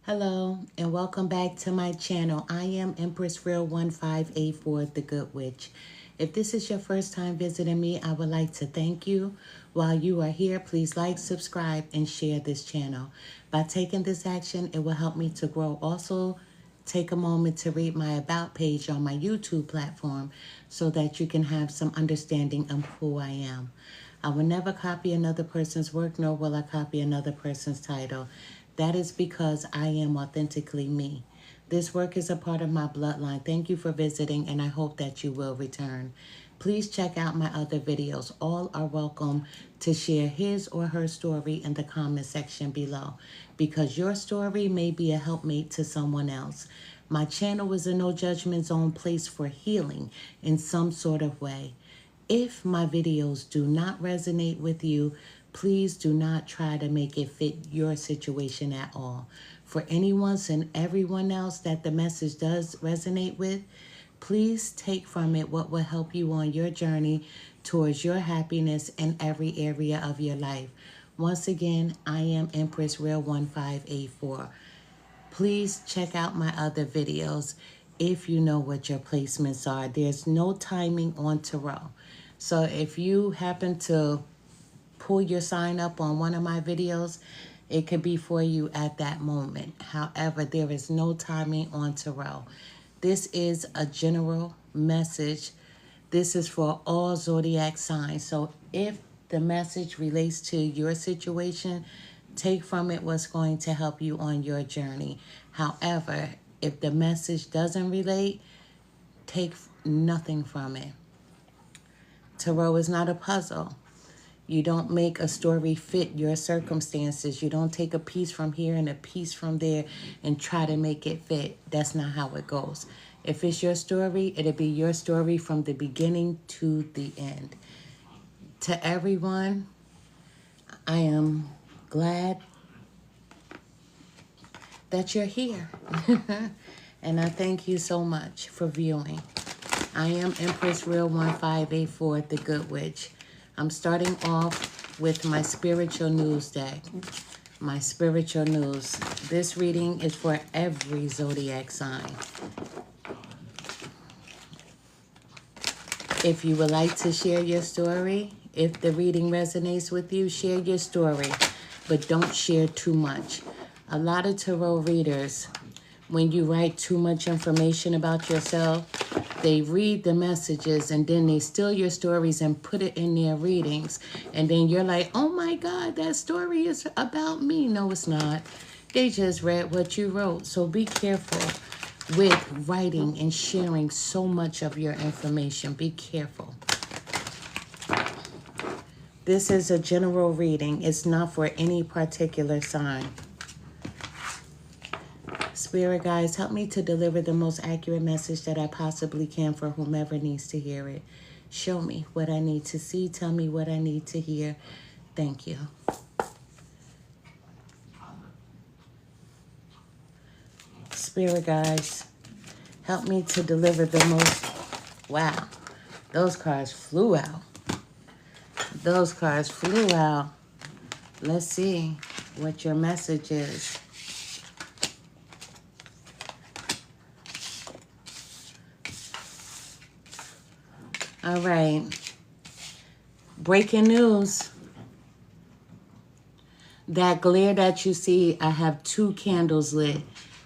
Hello and welcome back to my channel. I am Empress Real 1584, the Good Witch. If this is your first time visiting me, I would like to thank you. While you are here, please like, subscribe, and share this channel. By taking this action, it will help me to grow. Also, take a moment to read my About page on my YouTube platform so that you can have some understanding of who I am. I will never copy another person's work, nor will I copy another person's title. That is because I am authentically me. This work is a part of my bloodline. Thank you for visiting, and I hope that you will return. Please check out my other videos. All are welcome to share his or her story in the comment section below, because your story may be a helpmate to someone else. My channel is a no judgment zone place for healing in some sort of way. If my videos do not resonate with you, please do not try to make it fit your situation at all. For anyone and everyone else that the message does resonate with, please take from it what will help you on your journey towards your happiness in every area of your life. Once again, I am Empress Real 1584. Please check out my other videos if you know what your placements are. There's no timing on tarot. So if you happen to pull your sign up on one of my videos, it could be for you at that moment. However, there is no timing on tarot. This is a general message. This is for all zodiac signs. So if the message relates to your situation, take from it what's going to help you on your journey. However, if the message doesn't relate, take nothing from it. Tarot is not a puzzle. You don't make a story fit your circumstances. You don't take a piece from here and a piece from there and try to make it fit. That's not how it goes. If it's your story, it'll be your story from the beginning to the end. To everyone, I am glad that you're here. And I thank you so much for viewing. I am Empress Real 1584, the Good Witch. I'm starting off with my spiritual news deck. My spiritual news. This reading is for every zodiac sign. If you would like to share your story, if the reading resonates with you, share your story, but don't share too much. A lot of tarot readers, when you write too much information about yourself, they read the messages and then they steal your stories and put it in their readings. And then you're like, oh my God, that story is about me. No, it's not. They just read what you wrote. So be careful with writing and sharing so much of your information. Be careful. This is a general reading. It's not for any particular sign. Spirit guides, help me to deliver the most accurate message that I possibly can for whomever needs to hear it. Show me what I need to see. Tell me what I need to hear. Thank you. Spirit guides, help me to deliver the most... Wow, those cards flew out. Those cards flew out. Let's see what your message is. All right. Breaking news. That glare that you see, I have 2 candles lit.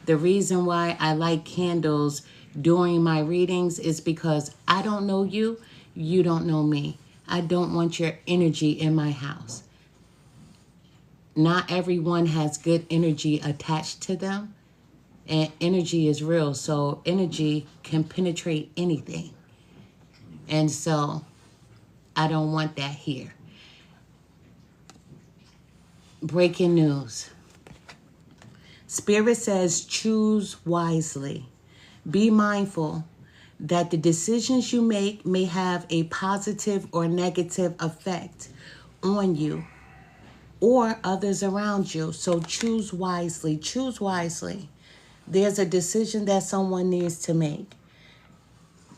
The reason why I like candles during my readings is because I don't know you, you don't know me. I don't want your energy in my house. Not everyone has good energy attached to them. And energy is real, so energy can penetrate anything. And so I don't want that here. Breaking news. Spirit says choose wisely. Be mindful that the decisions you make may have a positive or negative effect on you or others around you. So choose wisely. Choose wisely. There's a decision that someone needs to make.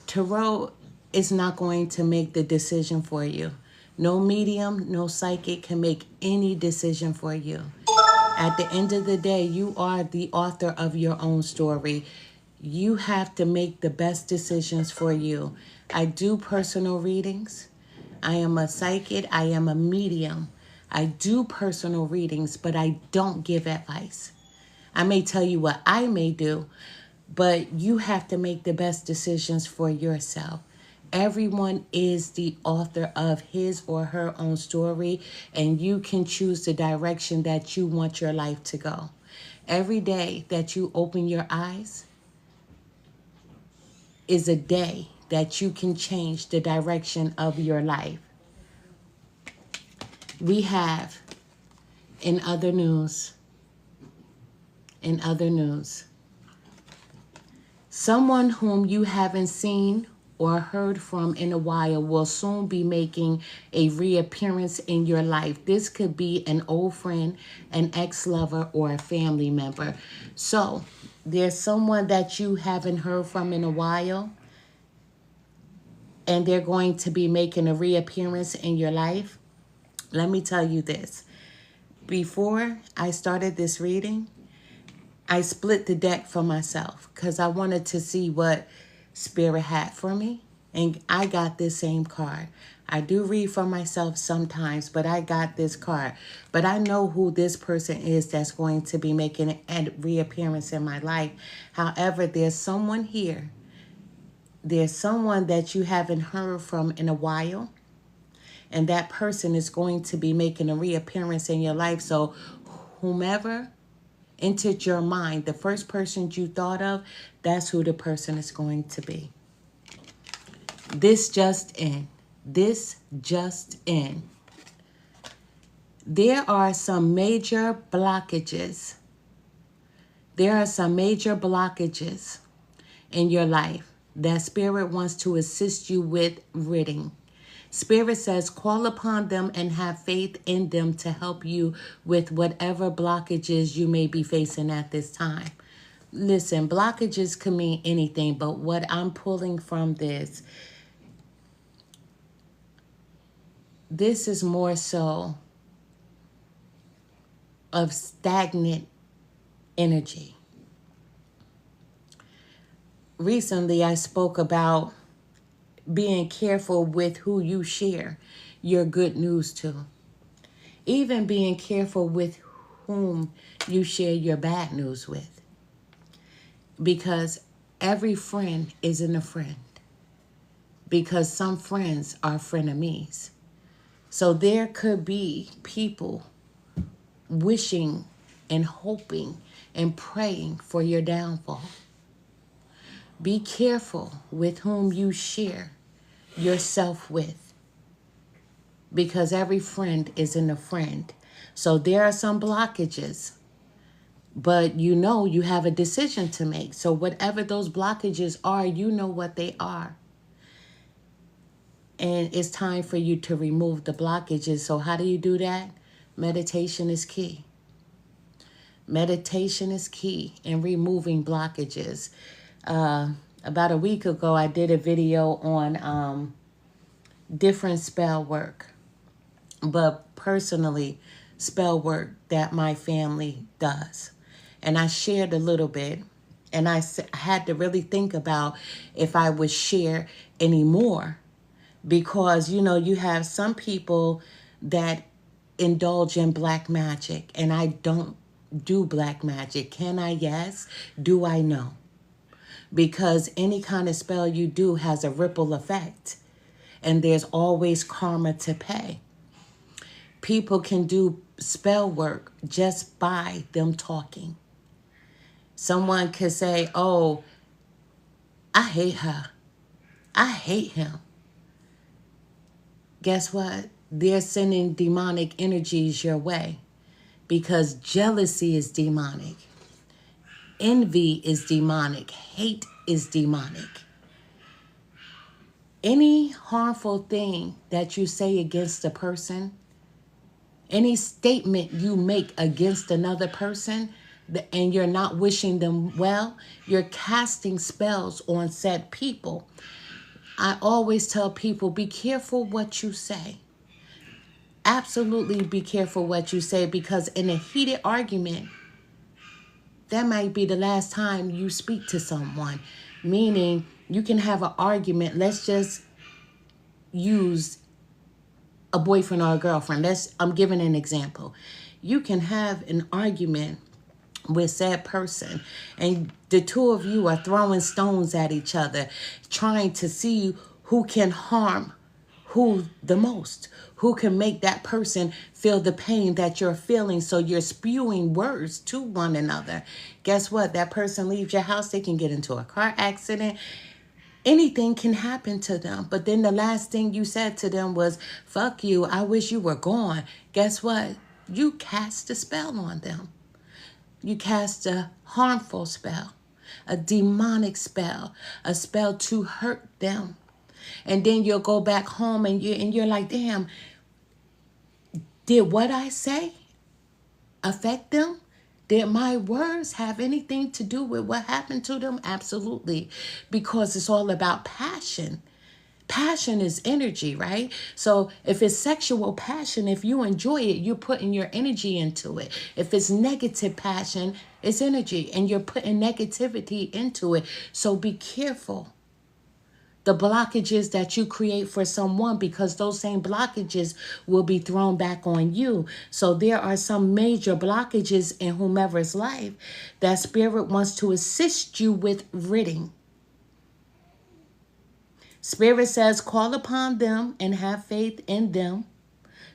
Tarot is not going to make the decision for you. No medium, no psychic can make any decision for you. At the end of the day, you are the author of your own story. You have to make the best decisions for you. I do personal readings. I am a psychic. I am a medium. I do personal readings, but I don't give advice. I may tell you what I may do, but you have to make the best decisions for yourself. Everyone is the author of his or her own story, and you can choose the direction that you want your life to go. Every day that you open your eyes is a day that you can change the direction of your life. We have, in other news, someone whom you haven't seen or heard from in a while will soon be making a reappearance in your life. This could be an old friend, an ex-lover, or a family member. So there's someone that you haven't heard from in a while, and they're going to be making a reappearance in your life. Let me tell you this. Before I started this reading, I split the deck for myself because I wanted to see what Spirit had for me. And I got this same card. I do read for myself sometimes, but I got this card. But I know who this person is that's going to be making a reappearance in my life. However, there's someone here. There's someone that you haven't heard from in a while. And that person is going to be making a reappearance in your life. So whomever entered your mind, the first person you thought of, that's who the person is going to be. This just in. There are some major blockages. In your life that Spirit wants to assist you with ridding. Spirit says, call upon them and have faith in them to help you with whatever blockages you may be facing at this time. Listen, blockages can mean anything, but what I'm pulling from this is more so of stagnant energy. Recently, I spoke about being careful with who you share your good news to. Even being careful with whom you share your bad news with. Because every friend isn't a friend. Because some friends are frenemies. So there could be people wishing and hoping and praying for your downfall. Be careful with whom you share yourself with, because every friend isn't a friend. So there are some blockages, but you know you have a decision to make. So whatever those blockages are, you know what they are. And it's time for you to remove the blockages. So how do you do that? Meditation is key. Meditation is key in removing blockages. About a week ago, I did a video on different spell work, but personally, spell work that my family does. And I shared a little bit, and I had to really think about if I would share any more, because, you know, you have some people that indulge in black magic, and I don't do black magic. Can I? Yes. Do I? No. Because any kind of spell you do has a ripple effect, and there's always karma to pay. People can do spell work just by them talking. Someone could say, oh, I hate her. I hate him. Guess what? They're sending demonic energies your way, because jealousy is demonic. Envy is demonic. Hate is demonic. Any harmful thing that you say against a person, any statement you make against another person, and you're not wishing them well, you're casting spells on said people. I always tell people, be careful what you say. absolutely be careful what you say, because in a heated argument, that might be the last time you speak to someone. Meaning, you can have an argument. Let's just use a boyfriend or a girlfriend. I'm giving an example. You can have an argument with said person, and the two of you are throwing stones at each other, trying to see who can harm who the most, who can make that person feel the pain that you're feeling. So you're spewing words to one another. Guess what? That person leaves your house, they can get into a car accident. Anything can happen to them. But then the last thing you said to them was, fuck you, I wish you were gone. Guess what? You cast a spell on them. You cast a harmful spell, a demonic spell, a spell to hurt them. And then you'll go back home and you're like, damn, did what I say affect them? Did my words have anything to do with what happened to them? Absolutely. Because it's all about passion. Passion is energy, right? So if it's sexual passion, if you enjoy it, you're putting your energy into it. If it's negative passion, it's energy, and you're putting negativity into it. So be careful the blockages that you create for someone, because those same blockages will be thrown back on you. So there are some major blockages in whomever's life that Spirit wants to assist you with ridding. Spirit says, call upon them and have faith in them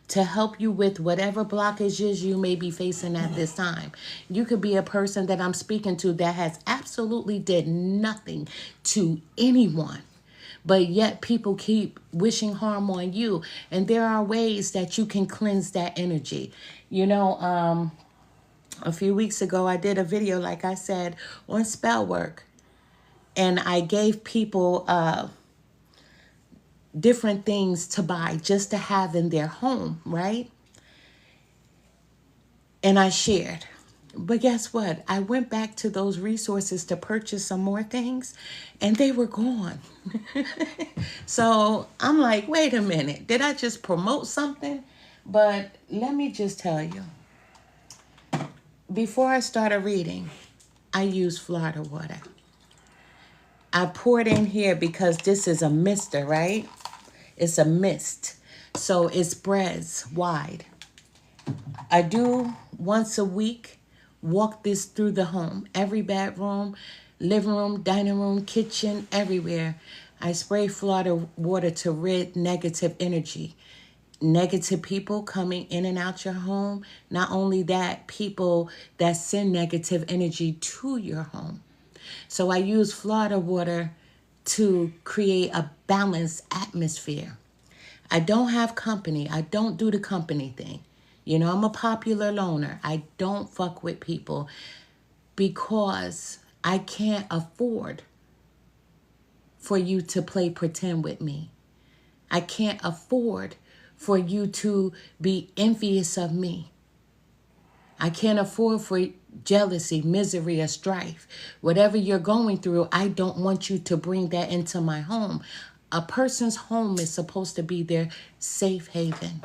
to help you with whatever blockages you may be facing at this time. You could be a person that I'm speaking to that has absolutely did nothing to anyone, but yet people keep wishing harm on you. And there are ways that you can cleanse that energy. You know, a few weeks ago, I did a video, like I said, on spell work. And I gave people different things to buy just to have in their home, right? And I shared. But guess what? I went back to those resources to purchase some more things, and they were gone. So I'm like, wait a minute. Did I just promote something? But let me just tell you. Before I started reading, I used Florida water. I poured in here because this is a mister, right? It's a mist. So it spreads wide. I do once a week walk this through the home. Every bedroom, living room, dining room, kitchen, everywhere. I spray Florida water to rid negative energy. Negative people coming in and out your home. Not only that, people that send negative energy to your home. So I use Florida water to create a balanced atmosphere. I don't have company. I don't do the company thing. You know, I'm a popular loner. I don't fuck with people because I can't afford for you to play pretend with me. I can't afford for you to be envious of me. I can't afford for jealousy, misery, or strife. Whatever you're going through, I don't want you to bring that into my home. A person's home is supposed to be their safe haven.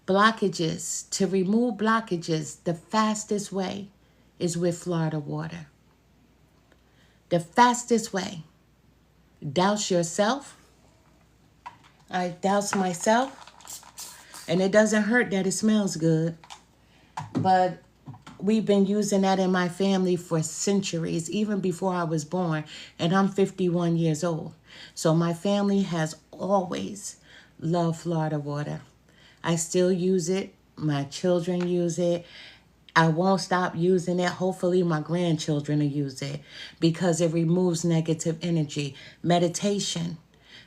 Blockages. To remove blockages, the fastest way is with Florida water. The fastest way. Douse yourself. I douse myself. And it doesn't hurt that it smells good. But we've been using that in my family for centuries, even before I was born. And I'm 51 years old. So my family has always loved Florida water. I still use it. My children use it. I won't stop using it. Hopefully my grandchildren will use it because it removes negative energy. Meditation.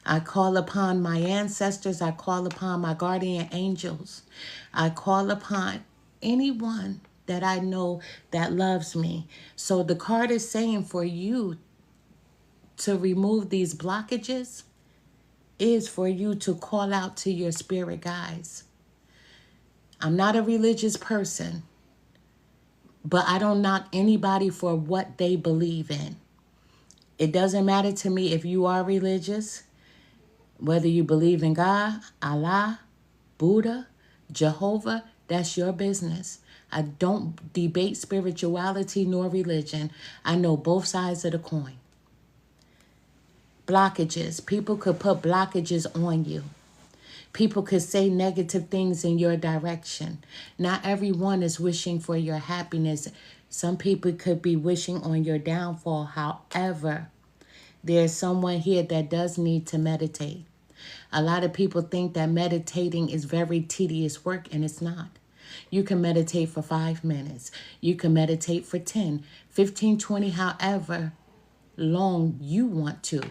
I call upon my ancestors. I call upon my guardian angels. I call upon anyone that I know that loves me. So the card is saying for you to remove these blockages is for you to call out to your spirit guides. I'm not a religious person, but I don't knock anybody for what they believe in. It doesn't matter to me if you are religious. Whether you believe in God, Allah, Buddha, Jehovah, that's your business. I don't debate spirituality nor religion. I know both sides of the coin. Blockages. People could put blockages on you. People could say negative things in your direction. Not everyone is wishing for your happiness. Some people could be wishing on your downfall. However, there's someone here that does need to meditate. A lot of people think that meditating is very tedious work, and it's not. You can meditate for 5 minutes. You can meditate for 10, 15, 20, however long you want to.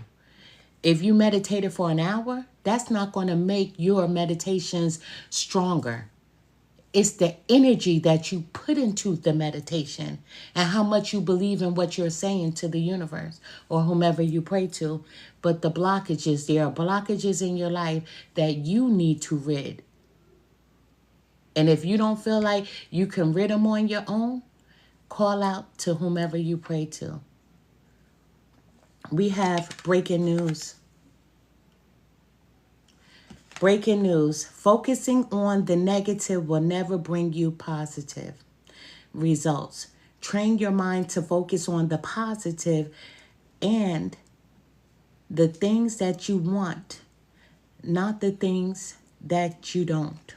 If you meditated for an hour, that's not going to make your meditations stronger. It's the energy that you put into the meditation and how much you believe in what you're saying to the universe or whomever you pray to. But the blockages, there are blockages in your life that you need to rid. And if you don't feel like you can rid them on your own, call out to whomever you pray to. We have breaking news. Breaking news. Focusing on the negative will never bring you positive results. Train your mind to focus on the positive and the things that you want, not the things that you don't.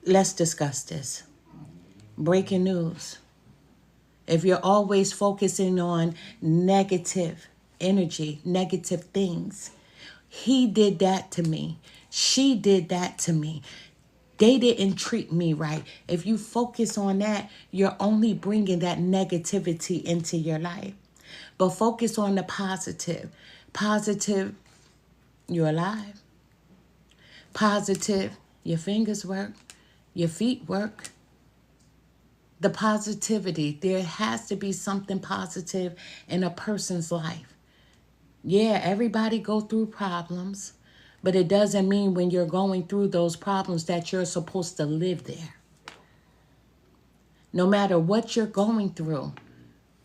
Let's discuss this. Breaking news. If you're always focusing on negative energy, negative things, he did that to me. She did that to me. They didn't treat me right. If you focus on that, you're only bringing that negativity into your life. But focus on the positive. Positive, you're alive. Positive, your fingers work. Your feet work. The positivity. There has to be something positive in a person's life. Yeah, everybody go through problems, but it doesn't mean when you're going through those problems that you're supposed to live there. No matter what you're going through,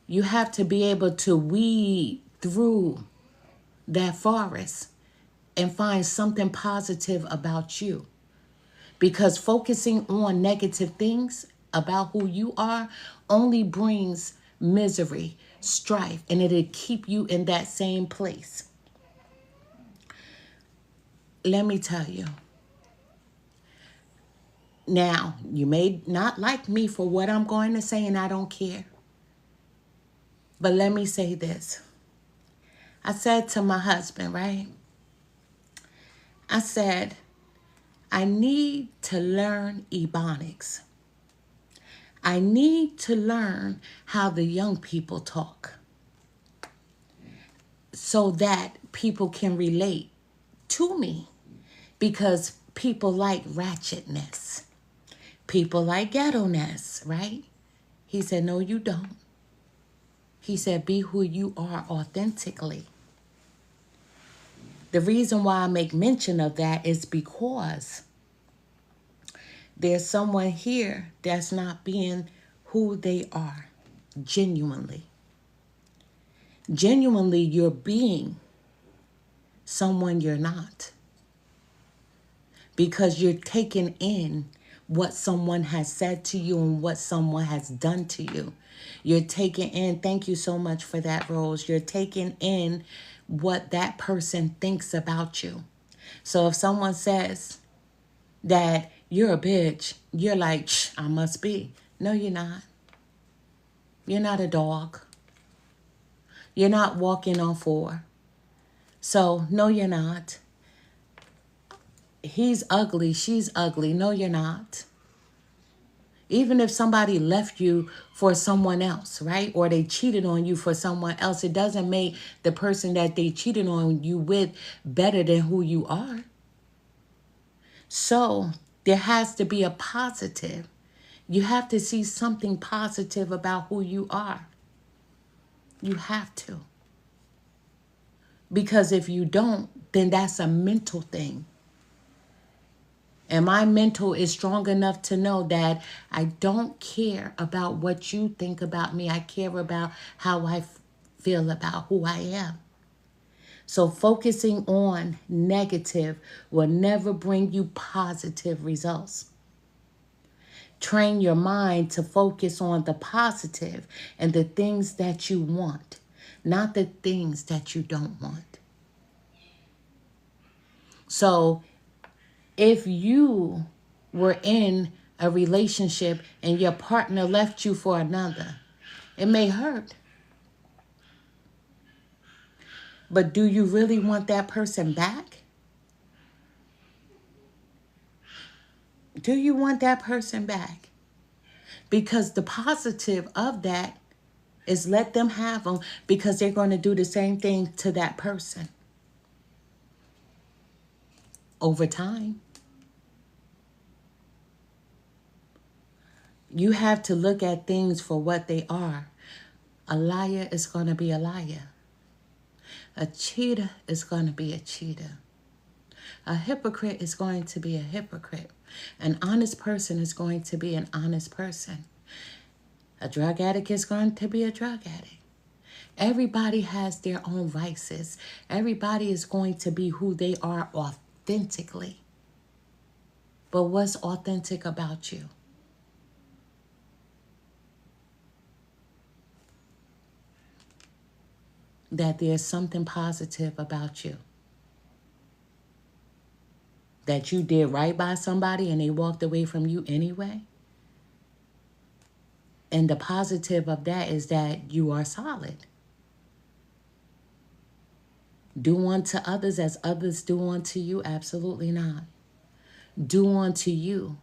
you have to be able to weed through that forest and find something positive about you. Because focusing on negative things about who you are only brings misery, strife, and it'll keep you in that same place. Let me tell you. Now, you may not like me for what I'm going to say, and I don't care. But let me say this. I said to my husband, right? I said, I need to learn Ebonics. I need to learn how the young people talk so that people can relate to me, because people like ratchetness. People like ghetto-ness, right? He said, no, you don't. He said, be who you are authentically. The reason why I make mention of that is because there's someone here that's not being who they are genuinely. Genuinely, you're being someone you're not. Because you're taking in what someone has said to you and what someone has done to you. You're taking in, thank you so much for that, Rose. You're taking in what that person thinks about you. So if someone says that you're a bitch, you're like, I must be. No, you're not. You're not a dog. You're not walking on 4. So, no, you're not. He's ugly. She's ugly. No, you're not. Even if somebody left you for someone else, right? Or they cheated on you for someone else, it doesn't make the person that they cheated on you with better than who you are. So there has to be a positive. You have to see something positive about who you are. You have to. Because if you don't, then that's a mental thing. And my mental is strong enough to know that I don't care about what you think about me. I care about how I feel about who I am. So focusing on negative will never bring you positive results. Train your mind to focus on the positive and the things that you want, not the things that you don't want. So if you were in a relationship and your partner left you for another, it may hurt. But do you really want that person back? Do you want that person back? Because the positive of that is let them have them, because they're going to do the same thing to that person over time. You have to look at things for what they are. A liar is going to be a liar. A cheater is going to be a cheater. A hypocrite is going to be a hypocrite. An honest person is going to be an honest person. A drug addict is going to be a drug addict. Everybody has their own vices. Everybody is going to be who they are authentically. But what's authentic about you? That there's something positive about you. That you did right by somebody and they walked away from you anyway. And the positive of that is that you are solid. Do unto others as others do unto you? Absolutely not. Do unto you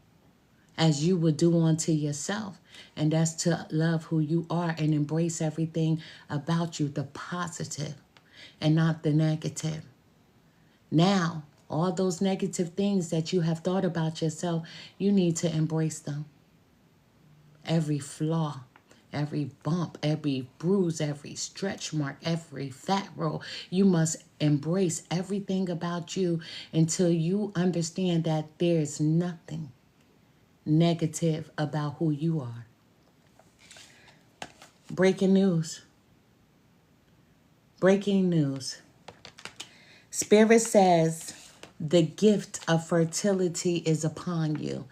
as you would do unto yourself. And that's to love who you are and embrace everything about you, the positive and not the negative. Now, all those negative things that you have thought about yourself, you need to embrace them. Every flaw, every bump, every bruise, every stretch mark, every fat roll, you must embrace everything about you until you understand that there's nothing negative about who you are. Breaking news. Breaking news. Spirit says the gift of fertility is upon you.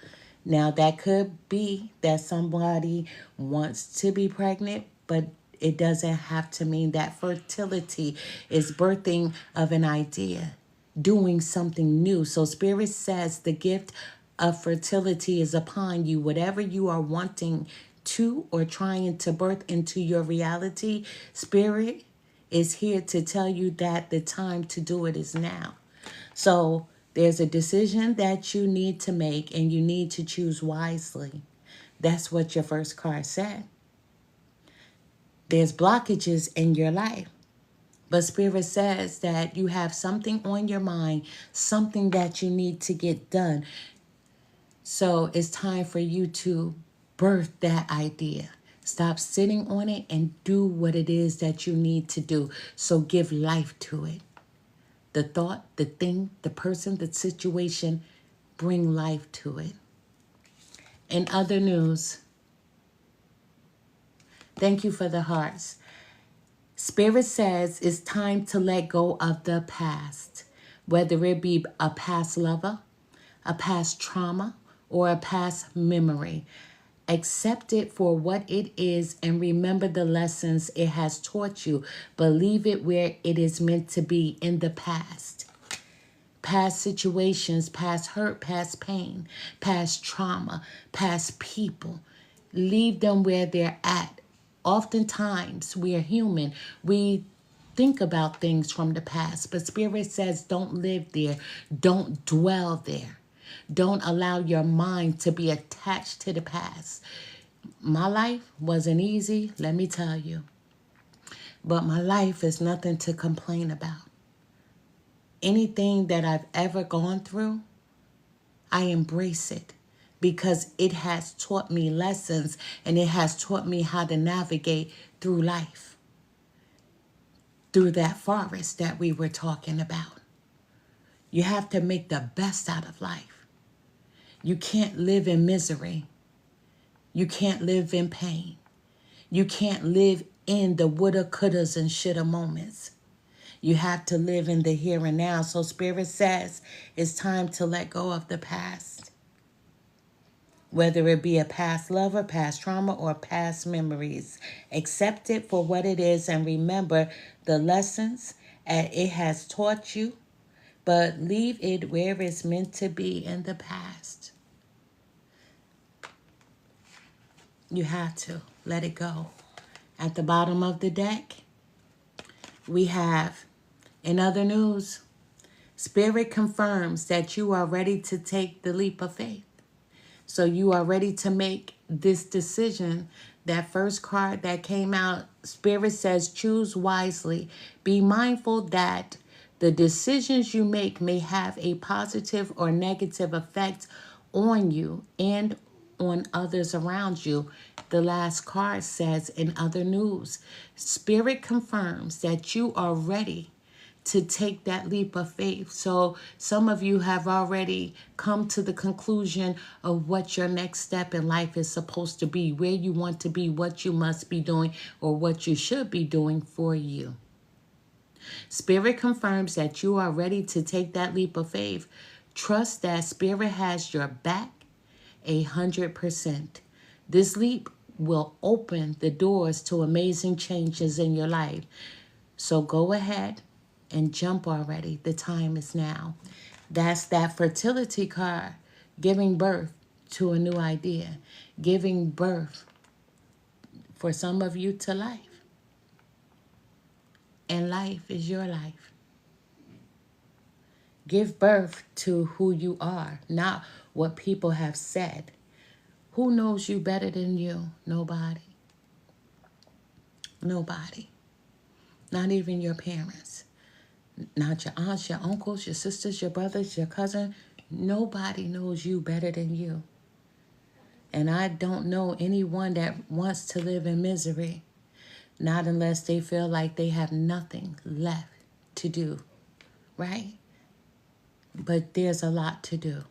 Now, that could be that somebody wants to be pregnant, but it doesn't have to mean that. Fertility is birthing of an idea, doing something new. So Spirit says the gift of fertility is upon you. Whatever you are wanting to or trying to birth into your reality, Spirit is here to tell you that the time to do it is now. So there's a decision that you need to make, and you need to choose wisely. That's what your first card said. There's blockages in your life, but Spirit says that you have something on your mind, something that you need to get done. So it's time for you to birth that idea. Stop sitting on it and do what it is that you need to do. So give life to it. The thought, the thing, the person, the situation, bring life to it. In other news, thank you for the hearts. Spirit says it's time to let go of the past, whether it be a past lover, a past trauma, or a past memory. Accept it for what it is and remember the lessons it has taught you, but leave it where it is meant to be, in the past. Past situations, past hurt, past pain, past trauma, past people. Leave them where they're at. Oftentimes, we are human. We think about things from the past, but Spirit says don't live there. Don't dwell there. Don't allow your mind to be attached to the past. My life wasn't easy, let me tell you. But my life is nothing to complain about. Anything that I've ever gone through, I embrace it because it has taught me lessons, and it has taught me how to navigate through life, through that forest that we were talking about. You have to make the best out of life. You can't live in misery. You can't live in pain. You can't live in the woulda, couldas, and shoulda moments. You have to live in the here and now. So Spirit says it's time to let go of the past. Whether it be a past lover, past trauma, or past memories. Accept it for what it is and remember the lessons it has taught you, but leave it where it's meant to be in the past. You have to let it go. At the bottom of the deck, we have, in other news, Spirit confirms that you are ready to take the leap of faith. So you are ready to make this decision. That first card that came out, Spirit says, choose wisely. Be mindful that the decisions you make may have a positive or negative effect on you and on others around you. The last card says, in other news, Spirit confirms that you are ready to take that leap of faith. So some of you have already come to the conclusion of what your next step in life is supposed to be, where you want to be, what you must be doing, or what you should be doing for you. Spirit confirms that you are ready to take that leap of faith. Trust that Spirit has your back 100%. This leap will open the doors to amazing changes in your life. So go ahead and jump already. The time is now. That's that fertility card, giving birth to a new idea, giving birth for some of you to life. And life is your life. Give birth to who you are, not what people have said. Who knows you better than you? Nobody. Nobody. Not even your parents. Not your aunts, your uncles, your sisters, your brothers, your cousin. Nobody knows you better than you. And I don't know anyone that wants to live in misery. Not unless they feel like they have nothing left to do. Right? But there's a lot to do.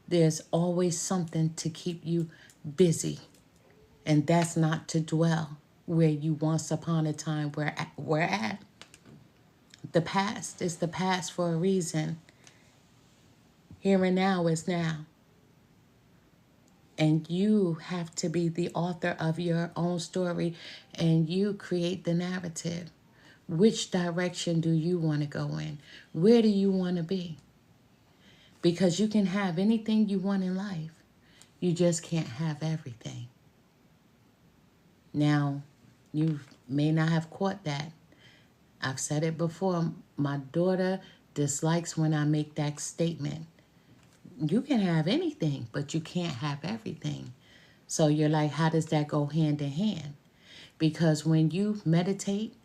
There's always something to keep you busy. And that's not to dwell where you once upon a time were at. The past is the past for a reason. Here and now is now. And you have to be the author of your own story, and you create the narrative. Which direction do you want to go in? Where do you want to be? Because you can have anything you want in life. You just can't have everything. Now, you may not have caught that. I've said it before. My daughter dislikes when I make that statement. You can have anything, but you can't have everything. So you're like, how does that go hand in hand? Because when you meditate,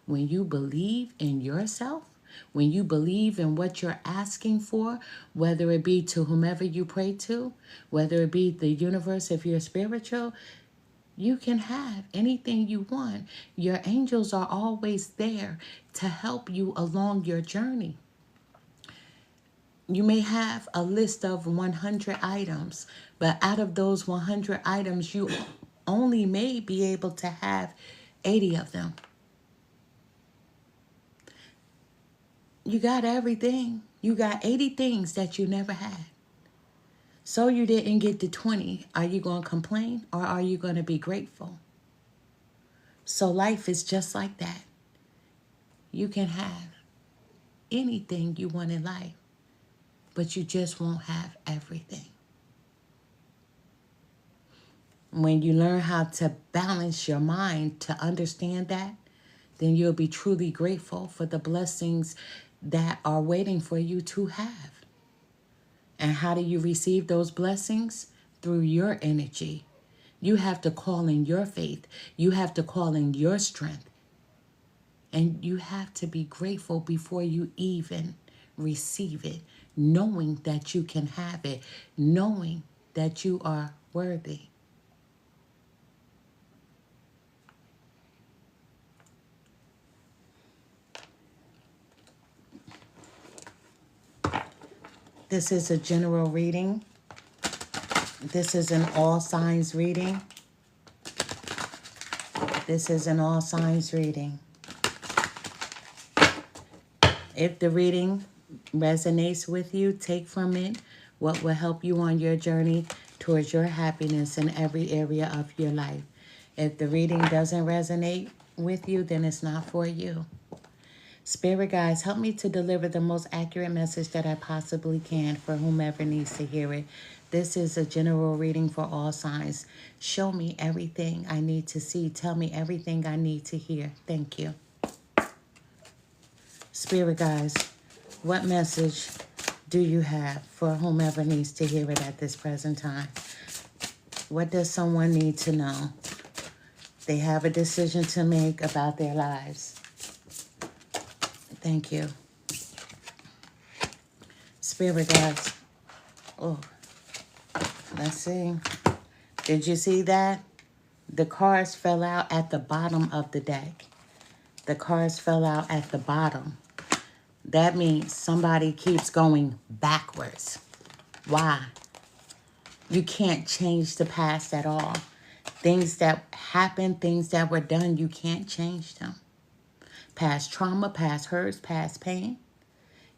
when you believe in yourself, when you believe in what you're asking for, whether it be to whomever you pray to, whether it be the universe if you're spiritual, you can have anything you want. Your angels are always there to help you along your journey. You may have a list of 100 items, but out of those 100 items, you only may be able to have 80 of them. You got everything. You got 80 things that you never had. So you didn't get to 20. Are you going to complain or are you going to be grateful? So life is just like that. You can have anything you want in life, but you just won't have everything. When you learn how to balance your mind to understand that, then you'll be truly grateful for the blessings that are waiting for you to have. And how do you receive those blessings? Through your energy. You have to call in your faith. You have to call in your strength. And you have to be grateful before you even receive it, knowing that you can have it, knowing that you are worthy. This is a general reading. This is an all signs reading. This is an all signs reading. If the reading resonates with you, take from it what will help you on your journey towards your happiness in every area of your life. If the reading doesn't resonate with you, then it's not for you. Spirit guides, help me to deliver the most accurate message that I possibly can for whomever needs to hear it. This is a general reading for all signs. Show me everything I need to see. Tell me everything I need to hear. Thank you. Spirit guides, what message do you have for whomever needs to hear it at this present time? What does someone need to know? They have a decision to make about their lives. Thank you. Spirit guides. Oh, let's see. Did you see that? The cards fell out at the bottom of the deck. The cards fell out at the bottom. That means somebody keeps going backwards. Why? You can't change the past at all. Things that happened, things that were done, you can't change them. Past trauma, past hurts, past pain,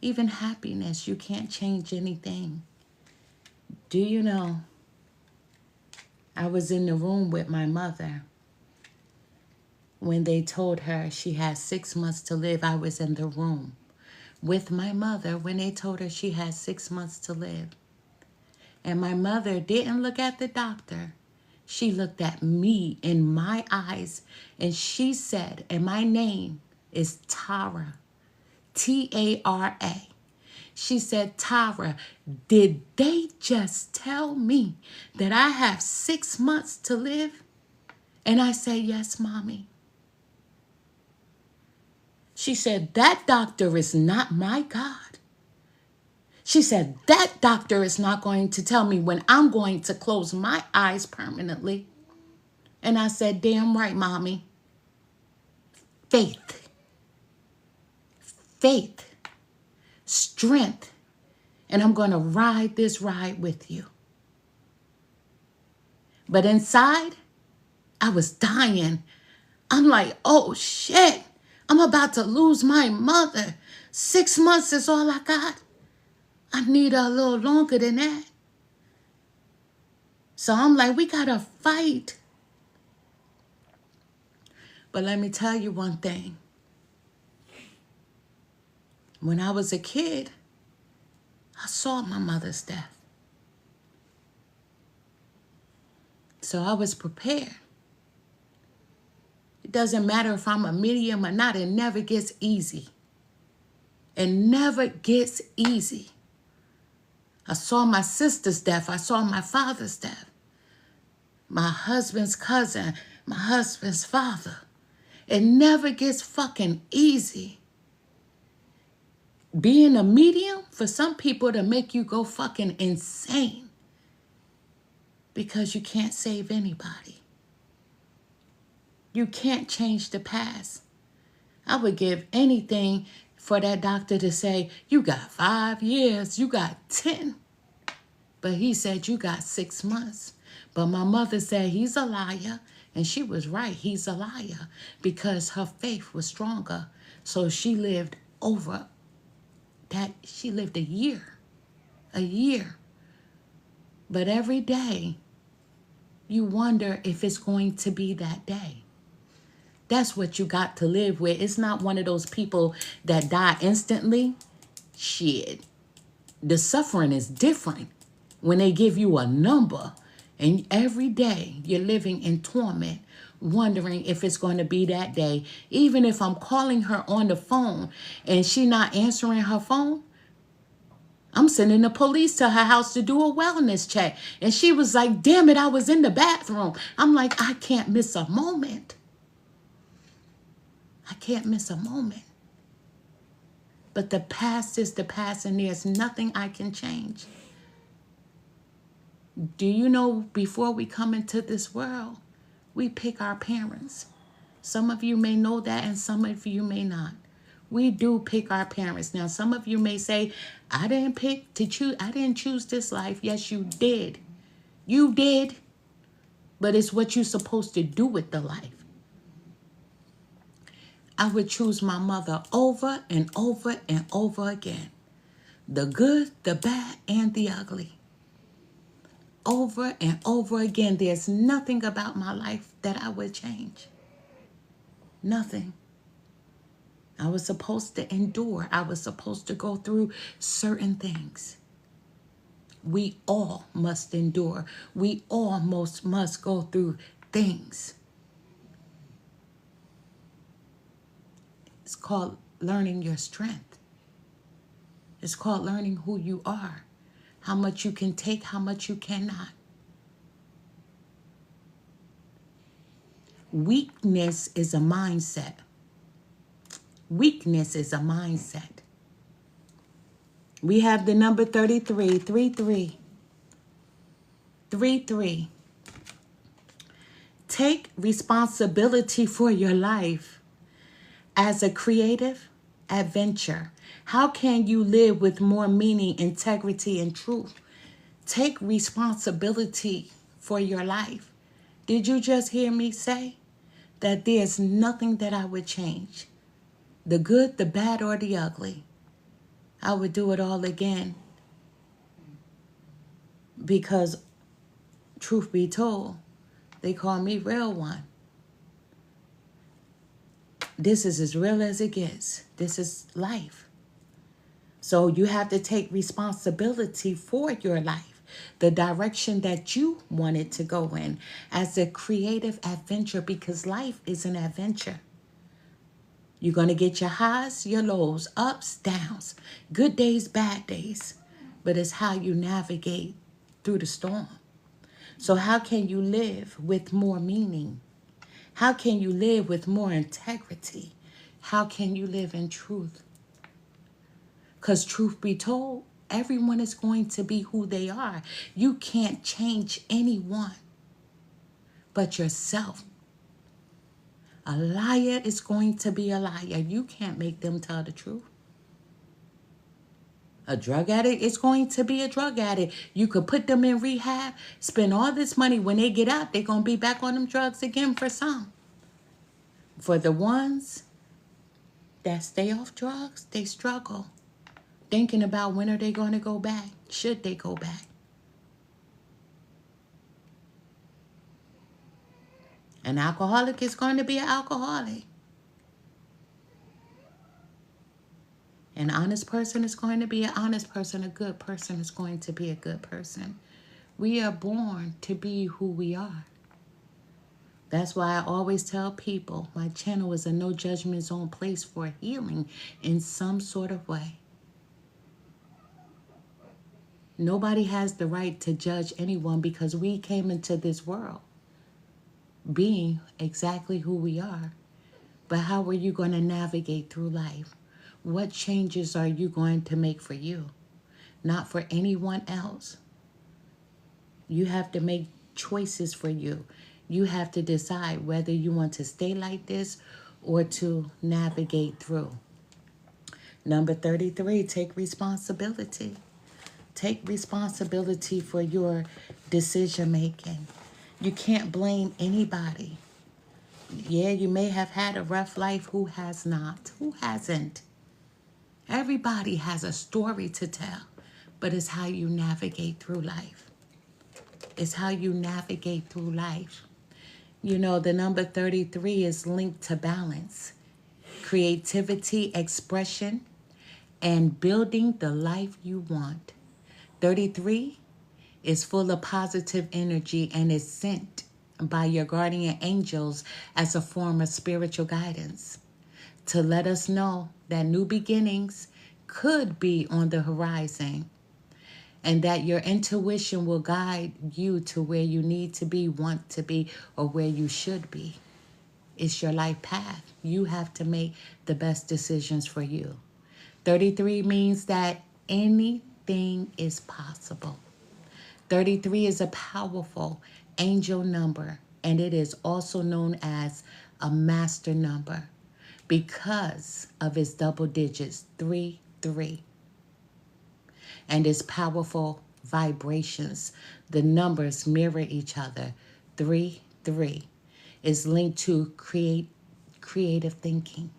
even happiness, you can't change anything. Do you know, I was in the room with my mother. When they told her she had 6 months to live, I was in the room with my mother when they told her she had 6 months to live. And my mother didn't look at the doctor. She looked at me in my eyes and she said, and my name is Tara, T-A-R-A. She said, Tara, did they just tell me that I have 6 months to live? And I said, yes, Mommy. She said, that doctor is not my God. She said, that doctor is not going to tell me when I'm going to close my eyes permanently. And I said, damn right, Mommy. Faith. Faith. Strength. And I'm going to ride this ride with you. But inside, I was dying. I'm like, oh, shit. I'm about to lose my mother. 6 months is all I got. I need her a little longer than that. So I'm like, we got to fight. But let me tell you one thing. When I was a kid, I saw my mother's death. So I was prepared. It doesn't matter if I'm a medium or not. It never gets easy. It never gets easy. I saw my sister's death. I saw my father's death. My husband's cousin, my husband's father. It never gets fucking easy. Being a medium, for some people to make you go fucking insane. Because you can't save anybody. You can't change the past. I would give anything for that doctor to say, you got 5 years, you got 10. But he said, you got 6 months. But my mother said, he's a liar. And she was right, he's a liar. Because her faith was stronger. So she lived over that. She lived a year. A year. But every day, you wonder if it's going to be that day. That's what you got to live with. It's not one of those people that die instantly. Shit. The suffering is different when they give you a number and every day you're living in torment, wondering if it's going to be that day. Even if I'm calling her on the phone and she not answering her phone, I'm sending the police to her house to do a wellness check. And she was like, damn it, I was in the bathroom. I'm like, I can't miss a moment. I can't miss a moment. But the past is the past and there's nothing I can change. Do you know, before we come into this world, we pick our parents. Some of you may know that and some of you may not. We do pick our parents. Now, some of you may say, I didn't choose this life. Yes, you did. You did. But it's what you're supposed to do with the life. I would choose my mother over and over and over again. The good, the bad, and the ugly. Over and over again. There's nothing about my life that I would change. Nothing. I was supposed to endure. I was supposed to go through certain things. We all must endure. We all must go through things. It's called learning your strength. It's called learning who you are, how much you can take, how much you cannot. Weakness is a mindset. Weakness is a mindset. We have the number 33, 33, 33. Take responsibility for your life as a creative adventure. How can you live with more meaning, integrity, and truth? Take responsibility for your life. Did you just hear me say that there's nothing that I would change? The good, the bad, or the ugly. I would do it all again. Because, truth be told, they call me real one. This is as real as it gets. This is life. So you have to take responsibility for your life, the direction that you want it to go in as a creative adventure, because life is an adventure. You're going to get your highs, your lows, ups, downs, good days, bad days, but it's how you navigate through the storm. So how can you live with more meaning? How can you live with more integrity? How can you live in truth? Because truth be told, everyone is going to be who they are. You can't change anyone but yourself. A liar is going to be a liar. You can't make them tell the truth. A drug addict is going to be a drug addict. You could put them in rehab, spend all this money. When they get out, they're going to be back on them drugs again for some. For the ones that stay off drugs, they struggle. Thinking about when are they going to go back? Should they go back? An alcoholic is going to be an alcoholic. An honest person is going to be an honest person. A good person is going to be a good person. We are born to be who we are. That's why I always tell people my channel is a no judgment zone place for healing in some sort of way. Nobody has the right to judge anyone because we came into this world being exactly who we are. But how are you going to navigate through life? What changes are you going to make for you? Not for anyone else. You have to make choices for you. You have to decide whether you want to stay like this or to navigate through. Number 33, take responsibility. Take responsibility for your decision making. You can't blame anybody. Yeah, you may have had a rough life. Who has not? Who hasn't? Everybody has a story to tell, but it's how you navigate through life. It's how you navigate through life. You know, the number 33 is linked to balance, creativity, expression, and building the life you want. 33 is full of positive energy and is sent by your guardian angels as a form of spiritual guidance to let us know that new beginnings could be on the horizon and that your intuition will guide you to where you need to be, want to be, or where you should be. It's your life path. You have to make the best decisions for you. 33 means that anything is possible. 33 is a powerful angel number, and it is also known as a master number because of its double digits, 3, 3. And its powerful vibrations. The numbers mirror each other. 3, 3 is linked to creative thinking.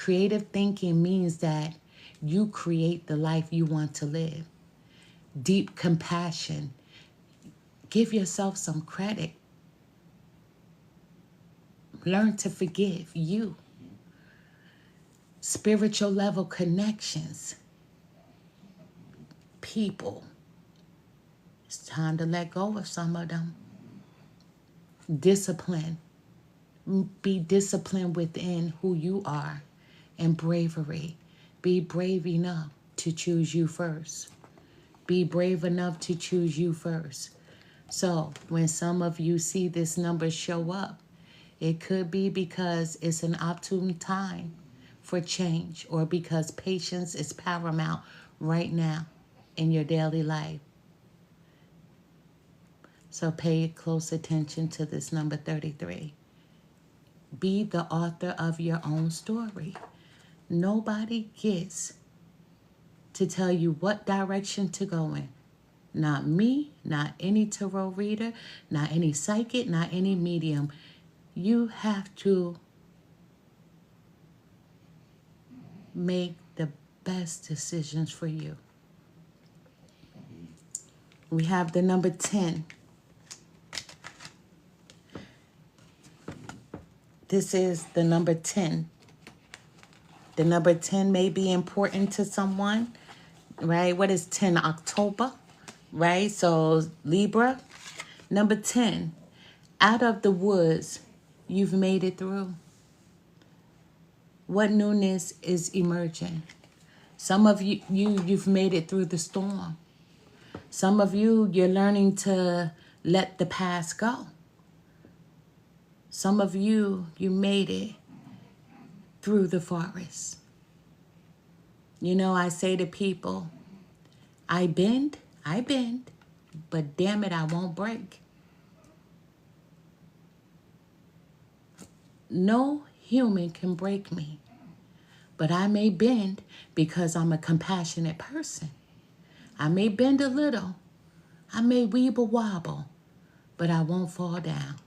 Creative thinking means that you create the life you want to live. Deep compassion. Give yourself some credit. Learn to forgive you. Spiritual level connections. People. It's time to let go of some of them. Discipline. Be disciplined within who you are. And bravery. Be brave enough to choose you first. Be brave enough to choose you first. So when some of you see this number show up, it could be because it's an opportune time for change, or because patience is paramount right now in your daily life. So pay close attention to this number 33. Be the author of your own story. Nobody gets to tell you what direction to go in. Not me, not any tarot reader, not any psychic, not any medium. You have to make the best decisions for you. We have the number 10. This is the number 10. The number 10 may be important to someone, right? What is 10? October, right? So Libra. Number 10. Out of the woods, you've made it through. What newness is emerging? Some of you've made it through the storm. Some of you, you're learning to let the past go. Some of you, you made it through the forest. You know, I say to people, I bend, but damn it, I won't break. No human can break me, but I may bend because I'm a compassionate person. I may bend a little, I may weeble wobble, but I won't fall down.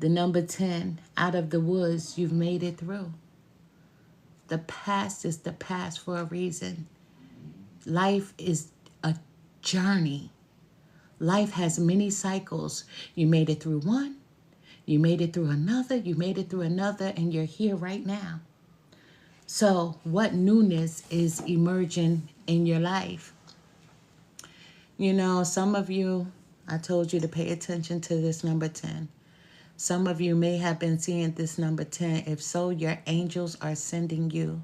The number 10, out of the woods, you've made it through. The past is the past for a reason. Life is a journey. Life has many cycles. You made it through one, you made it through another, you made it through another, and you're here right now. So what newness is emerging in your life? You know, some of you, I told you to pay attention to this number 10. Some of you may have been seeing this number 10. If so, your angels are sending you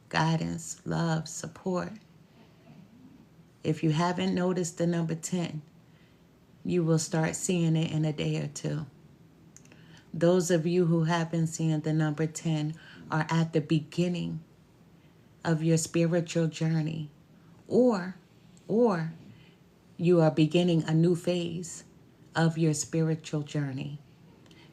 guidance, love, support. If you haven't noticed the number 10, you will start seeing it in a day or two. Those of you who have been seeing the number 10 are at the beginning of your spiritual journey, or you are beginning a new phase of your spiritual journey.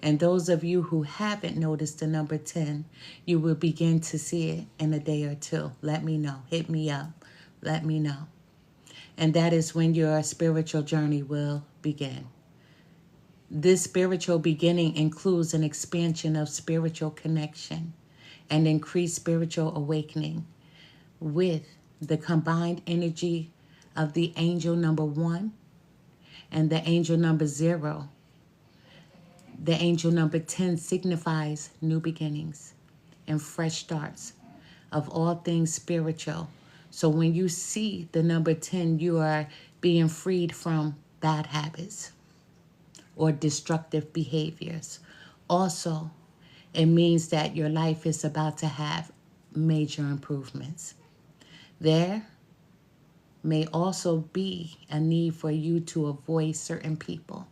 And those of you who haven't noticed the number 10, you will begin to see it in a day or two. Let me know. Hit me up. Let me know. And that is when your spiritual journey will begin. This spiritual beginning includes an expansion of spiritual connection and increased spiritual awakening with the combined energy of the angel number 1 and the angel number 0. The angel number 10 signifies new beginnings and fresh starts of all things spiritual. So when you see the number 10, you are being freed from bad habits or destructive behaviors. Also, it means that your life is about to have major improvements. There may also be a need for you to avoid certain people.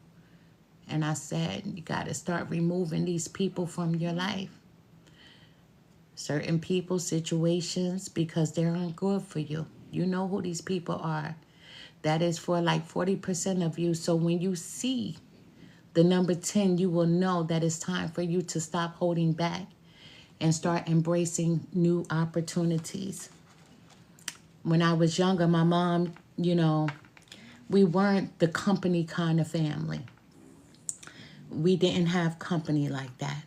And I said, you got to start removing these people from your life. Certain people, situations, because they aren't good for you. You know who these people are. That is for like 40% of you. So when you see the number 10, you will know that it's time for you to stop holding back and start embracing new opportunities. When I was younger, my mom, you know, we weren't the company kind of family. We didn't have company like that.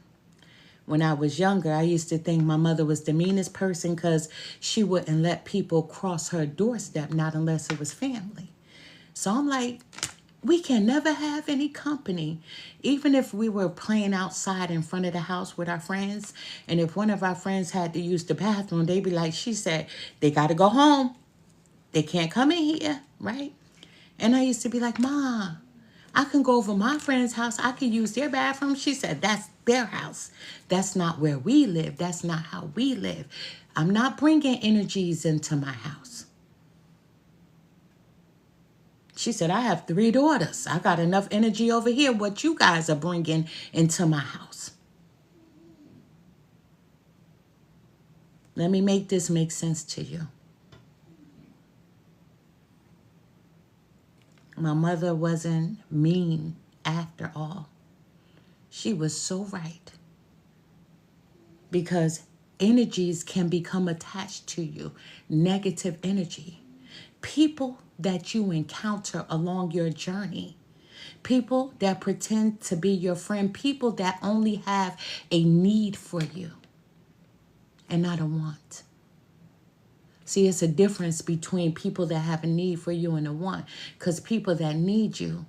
When I was younger, I used to think my mother was the meanest person because she wouldn't let people cross her doorstep, not unless it was family. So I'm like, we can never have any company. Even if we were playing outside in front of the house with our friends, and if one of our friends had to use the bathroom, they'd be like, she said, they got to go home. They can't come in here, right? And I used to be like, Ma, I can go over my friend's house. I can use their bathroom. She said, that's their house. That's not where we live. That's not how we live. I'm not bringing energies into my house. She said, I have 3 daughters. I got enough energy over here. What you guys are bringing into my house. Let me make this make sense to you. My mother wasn't mean after all. She was so right. Because energies can become attached to you. Negative energy. People that you encounter along your journey. People that pretend to be your friend. People that only have a need for you and not a want. See, it's a difference between people that have a need for you and a want. Because people that need you,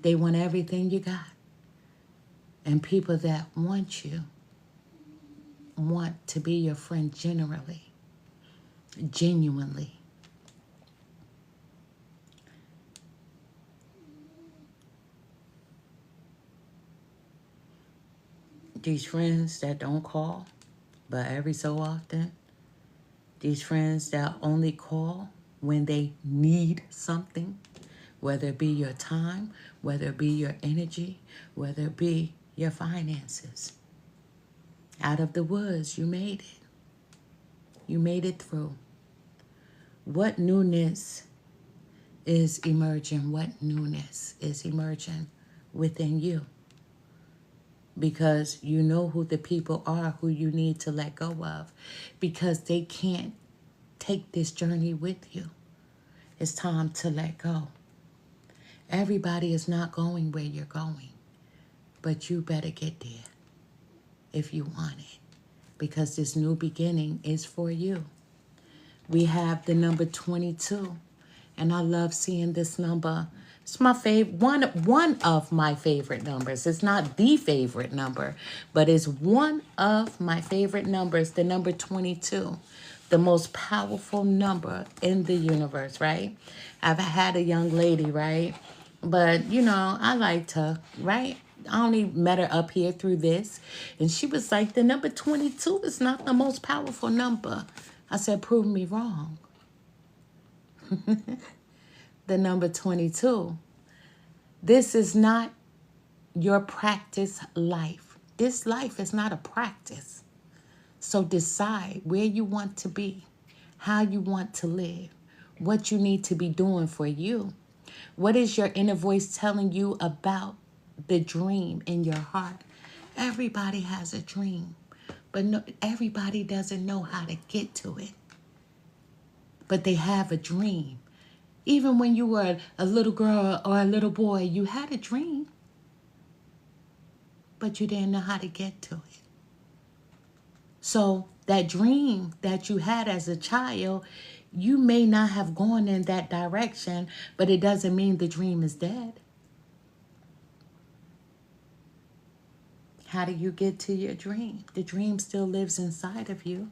they want everything you got. And people that want you want to be your friend generally, genuinely. These friends that don't call, but every so often, these friends that only call when they need something, whether it be your time, whether it be your energy, whether it be your finances. Out of the woods, you made it. You made it through. What newness is emerging? What newness is emerging within you? Because you know who the people are who you need to let go of, because they can't take this journey with you. It's time to let go. Everybody is not going where you're going, but you better get there if you want it, because this new beginning is for you. We have the number 22, and I love seeing this number. It's my one of my favorite numbers. It's not the favorite number, but it's one of my favorite numbers, the number 22, the most powerful number in the universe, right? I've had a young lady, right? But, you know, I liked her, right? I only met her up here through this. And she was like, the number 22 is not the most powerful number. I said, prove me wrong. The number 22. This is not your practice life. This life is not a practice. So decide where you want to be, how you want to live, what you need to be doing for you. What is your inner voice telling you about the dream in your heart? Everybody has a dream, but no, everybody doesn't know how to get to it. But they have a dream. Even when you were a little girl or a little boy, you had a dream, but you didn't know how to get to it. So that dream that you had as a child, you may not have gone in that direction, but it doesn't mean the dream is dead. How do you get to your dream? The dream still lives inside of you.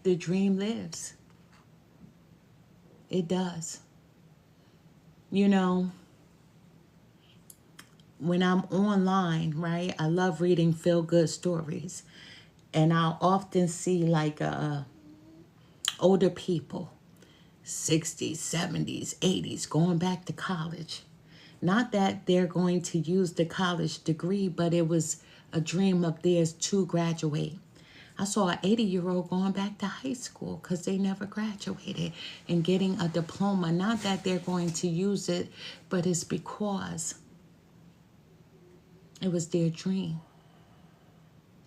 The dream lives. It does. You know, when I'm online, right, I love reading feel-good stories. And I'll often see like older people, 60s, 70s, 80s, going back to college. Not that they're going to use the college degree, but it was a dream of theirs to graduate. I saw an 80-year-old going back to high school because they never graduated and getting a diploma. Not that they're going to use it, but it's because it was their dream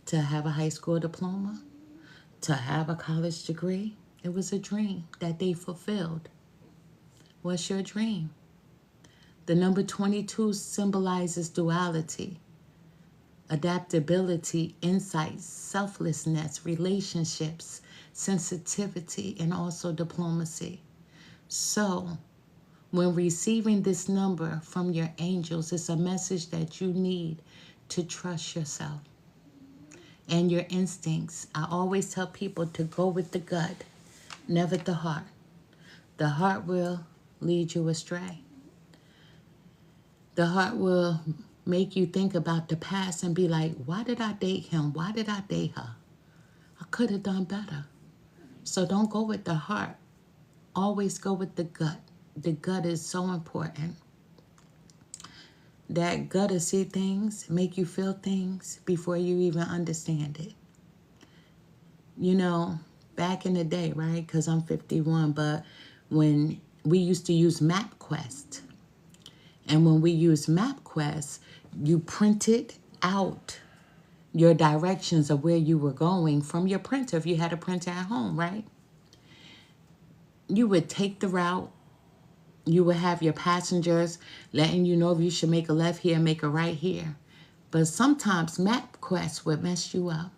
to have a high school diploma, to have a college degree. It was a dream that they fulfilled. What's your dream? The number 22 symbolizes duality. adaptability, insight, selflessness, relationships, sensitivity, and also diplomacy. So, when receiving this number from your angels, it's a message that you need to trust yourself and your instincts. I always tell people to go with the gut, never the heart. The heart will lead you astray. The heart will make you think about the past and be like, why did I date him? Why did I date her? I could have done better. So don't go with the heart. Always go with the gut. The gut is so important. That gut will see things, make you feel things before you even understand it. You know, back in the day, right? Because I'm 51, but when we used to use MapQuest, and when we used MapQuest, you printed out your directions of where you were going from your printer, if you had a printer at home, right? You would take the route. You would have your passengers letting you know if you should make a left here, make a right here. But sometimes MapQuest would mess you up.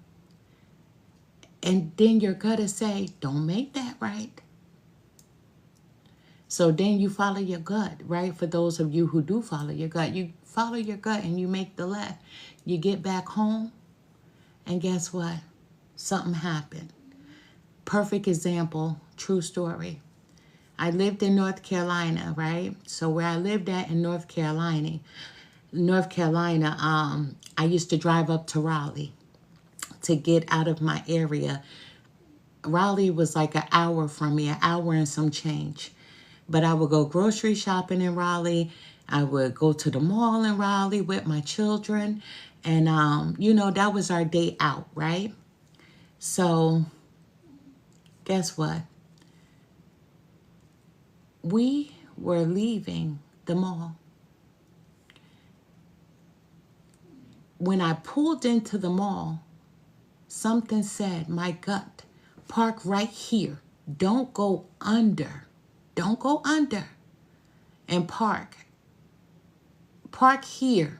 And then your gut will say, don't make that right. So then you follow your gut, right? For those of you who do follow your gut, you follow your gut and you make the left. You get back home, and guess what? Something happened. Perfect example, true story. I lived in North Carolina, right? So where I lived at in North Carolina, I used to drive up to Raleigh to get out of my area. Raleigh was like an hour from me, an hour and some change. But I would go grocery shopping in Raleigh. I would go to the mall in Raleigh with my children. And, you know, that was our day out, right? So guess what? We were leaving the mall. When I pulled into the mall, something said, my gut, park right here. Don't go under. Don't go under and park. Park here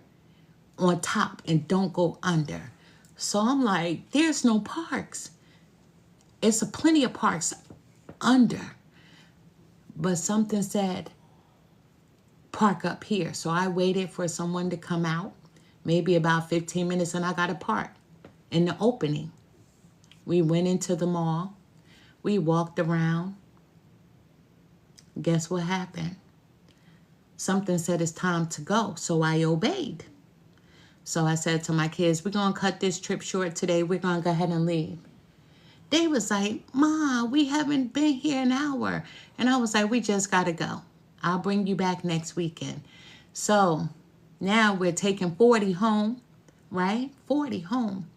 on top and don't go under. So I'm like, there's no parks. It's plenty of parks under. But something said, park up here. So I waited for someone to come out, maybe about 15 minutes, and I got a park in the opening. We went into the mall. We walked around. Guess what happened? Something said it's time to go, so I obeyed. So I said to my kids, we're going to cut this trip short today. We're going to go ahead and leave. They was like, Ma, we haven't been here an hour. And I was like, we just got to go. I'll bring you back next weekend. So now we're taking 40 home, right? 40 home.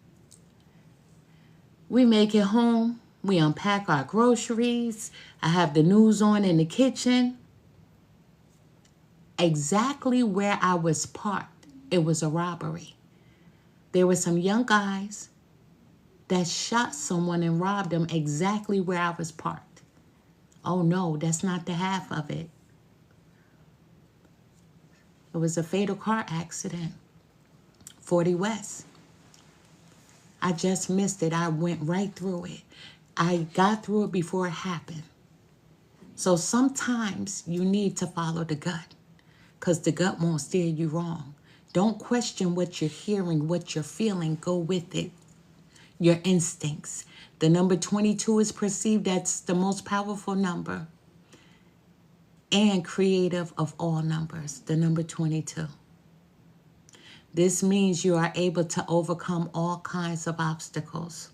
We make it home. We unpack our groceries. I have the news on in the kitchen. Exactly where I was parked, it was a robbery. There were some young guys that shot someone and robbed them exactly where I was parked. Oh no, that's not the half of it. It was a fatal car accident, 40 West. I just missed it. I went right through it. I got through it before it happened. So sometimes you need to follow the gut, because the gut won't steer you wrong. Don't question what you're hearing, what you're feeling. Go with it. Your instincts. The number 22 is perceived as the most powerful number and creative of all numbers, the number 22. This means you are able to overcome all kinds of obstacles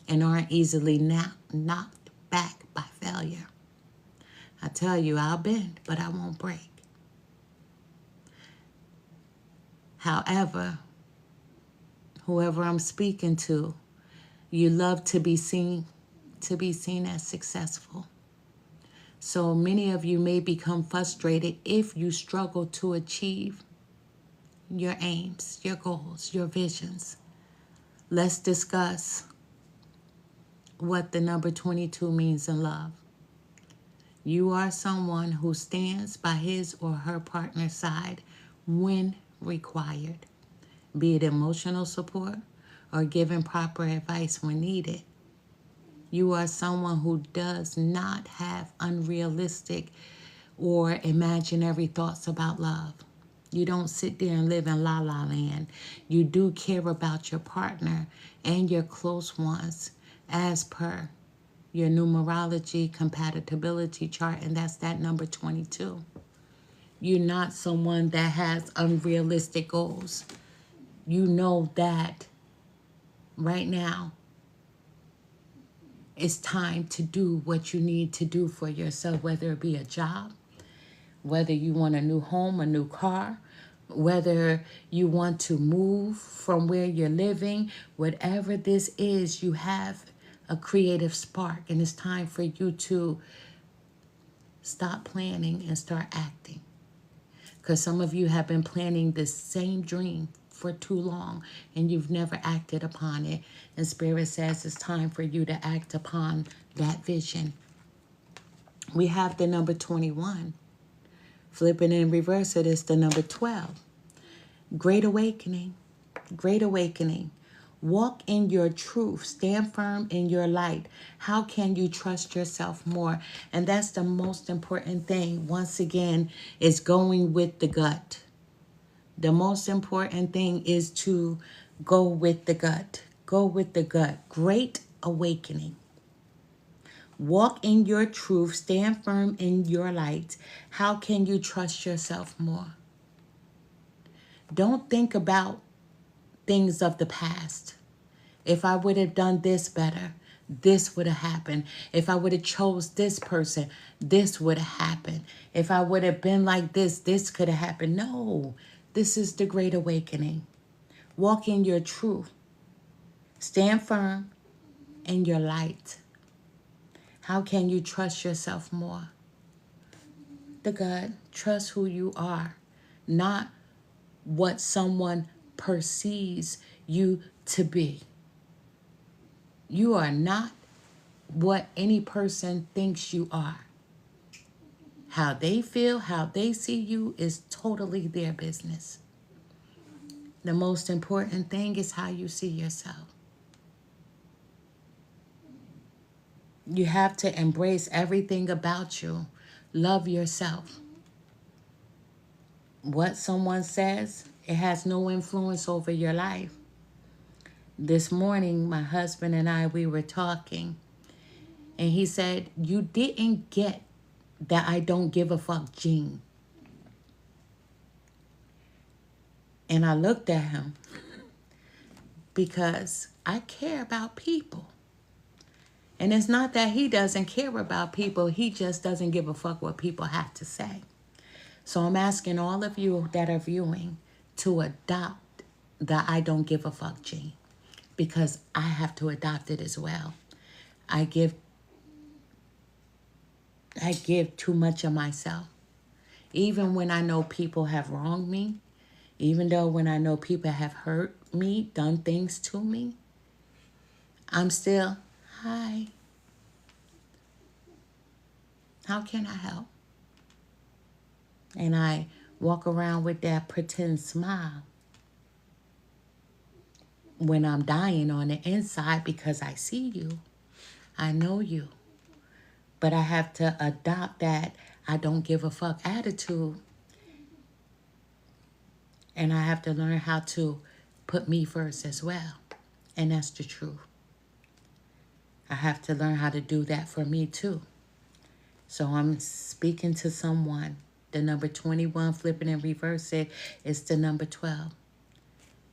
and aren't easily knocked back by failure. I tell you, I'll bend, but I won't break. However, whoever I'm speaking to, you love to be seen as successful. So many of you may become frustrated if you struggle to achieve your aims, your goals, your visions. Let's discuss what the number 22 means in love. You are someone who stands by his or her partner's side when required. be it emotional support or giving proper advice when needed. You are someone who does not have unrealistic or imaginary thoughts about love. You don't sit there and live in la la land. You do care about your partner and your close ones as per your numerology compatibility chart, and that's that number 22. You're not someone that has unrealistic goals. You know that right now it's time to do what you need to do for yourself, whether it be a job, whether you want a new home, a new car, whether you want to move from where you're living, whatever this is, you have a creative spark, and it's time for you to stop planning and start acting. Because some of you have been planning the same dream for too long and you've never acted upon it. And Spirit says it's time for you to act upon that vision. We have the number 21. Flipping in reverse, it is the number 12. Great awakening. Great awakening. Walk in your truth. Stand firm in your light. How can you trust yourself more? And that's the most important thing. Once again, is going with the gut. The most important thing is to go with the gut. Go with the gut. Great awakening. Walk in your truth. Stand firm in your light. How can you trust yourself more? Don't think about things of the past. If I would have done this better, this would have happened. If I would have chose this person, this would have happened. If I would have been like this could have happened. No, this is the great awakening. Walk in your truth. Stand firm in your light. How can you trust yourself more? The gut. Trust who you are, not what someone perceives you to be. You are not what any person thinks you are. How they feel, how they see you is totally their business. The most important thing is how you see yourself. You have to embrace everything about you. Love yourself. What someone says, it has no influence over your life. This morning, my husband and I, we were talking, and he said, you didn't get that I don't give a fuck gene. And I looked at him because I care about people. And it's not that he doesn't care about people. He just doesn't give a fuck what people have to say. So I'm asking all of you that are viewing to adopt the I don't give a fuck gene, because I have to adopt it as well. I give too much of myself. Even when I know people have wronged me, even though when I know people have hurt me, done things to me, I'm still, hi. How can I help? And I walk around with that pretend smile when I'm dying on the inside, because I see you. I know you. But I have to adopt that I don't give a fuck attitude. And I have to learn how to put me first as well. And that's the truth. I have to learn how to do that for me too. So I'm speaking to someone. The number 21, flipping and reverse it, is the number 12.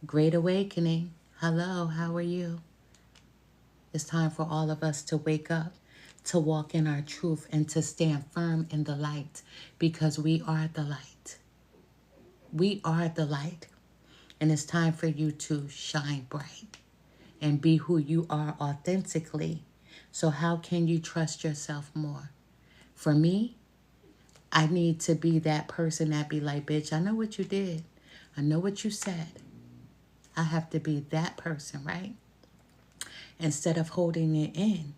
Great awakening. Hello, how are you? It's time for all of us to wake up, to walk in our truth, and to stand firm in the light, because we are the light. We are the light. And it's time for you to shine bright and be who you are authentically. So how can you trust yourself more? For me, I need to be that person that be like, bitch, I know what you did. I know what you said. I have to be that person, right? Instead of holding it in.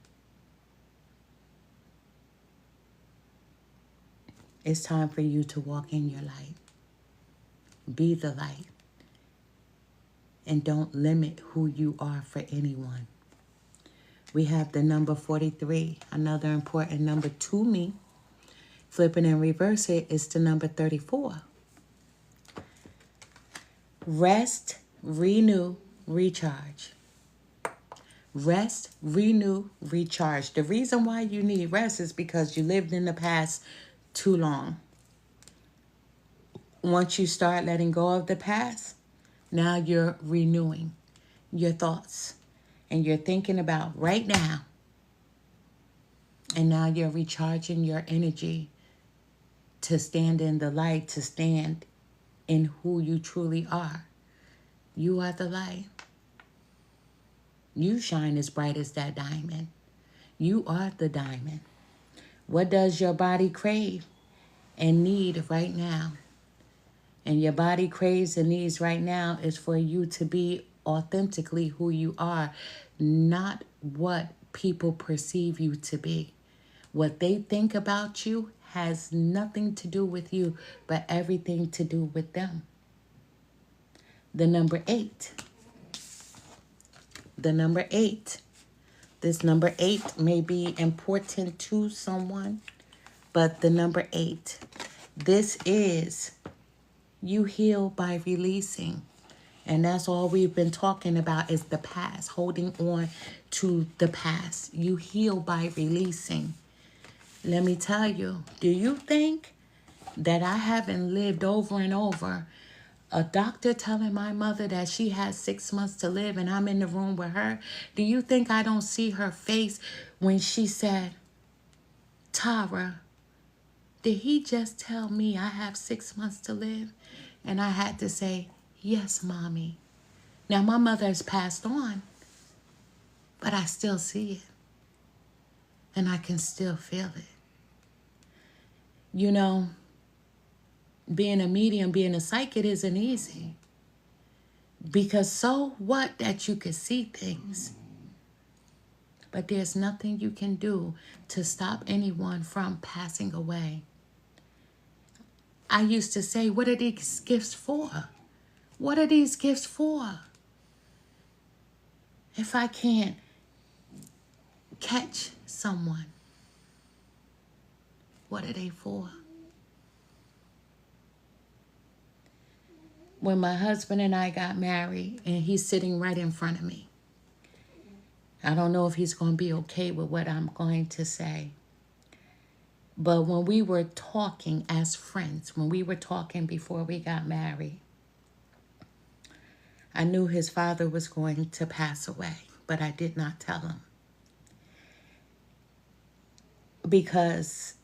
It's time for you to walk in your light. Be the light. and don't limit who you are for anyone. We have the number 43, another important number to me. Flipping and reverse it is the number 34. Rest, renew, recharge. Rest, renew, recharge. The reason why you need rest is because you lived in the past too long. Once you start letting go of the past, now you're renewing your thoughts and you're thinking about right now. And now you're recharging your energy to stand in the light, to stand in who you truly are. You are the light. You shine as bright as that diamond. You are the diamond. What does your body crave and need right now? And your body craves and needs right now is for you to be authentically who you are, not what people perceive you to be. What they think about you has nothing to do with you, but everything to do with them. The number 8. The number 8. This number 8 may be important to someone, but the number 8. This is you heal by releasing. And that's all we've been talking about is the past, holding on to the past. You heal by releasing. Let me tell you, do you think that I haven't lived over and over a doctor telling my mother that she has 6 months to live and I'm in the room with her? Do you think I don't see her face when she said, Tara, did he just tell me I have 6 months to live? And I had to say, yes, Mommy. Now, my mother has passed on, but I still see it. And I can still feel it. You know, being a medium, being a psychic isn't easy. Because so what that you can see things, but there's nothing you can do to stop anyone from passing away. I used to say, what are these gifts for? What are these gifts for? If I can't catch someone, what are they for? When my husband and I got married, and he's sitting right in front of me, I don't know if he's going to be okay with what I'm going to say. But when we were talking as friends, when we were talking before we got married, I knew his father was going to pass away, but I did not tell him. Because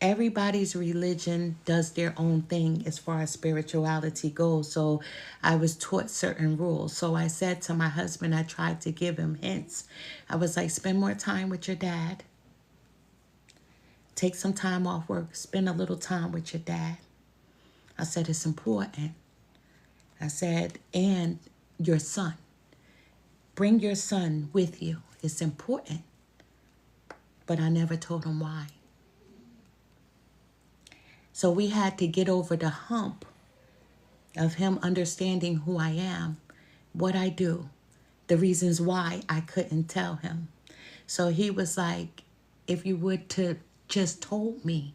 everybody's religion does their own thing as far as spirituality goes. So I was taught certain rules. So I said to my husband, I tried to give him hints. I was like, spend more time with your dad. Take some time off work. Spend a little time with your dad. I said, it's important. I said, and your son. Bring your son with you. It's important. But I never told him why. So we had to get over the hump of him understanding who I am, what I do, the reasons why I couldn't tell him. So he was like, if you would to just told me,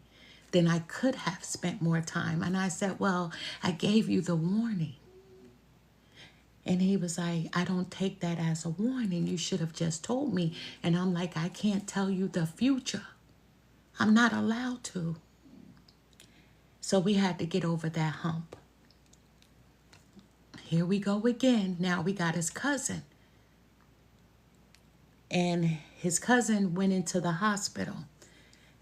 then I could have spent more time. And I said, well, I gave you the warning. And he was like, I don't take that as a warning. You should have just told me. And I'm like, I can't tell you the future. I'm not allowed to. So we had to get over that hump. Here we go again. Now we got his cousin. And his cousin went into the hospital.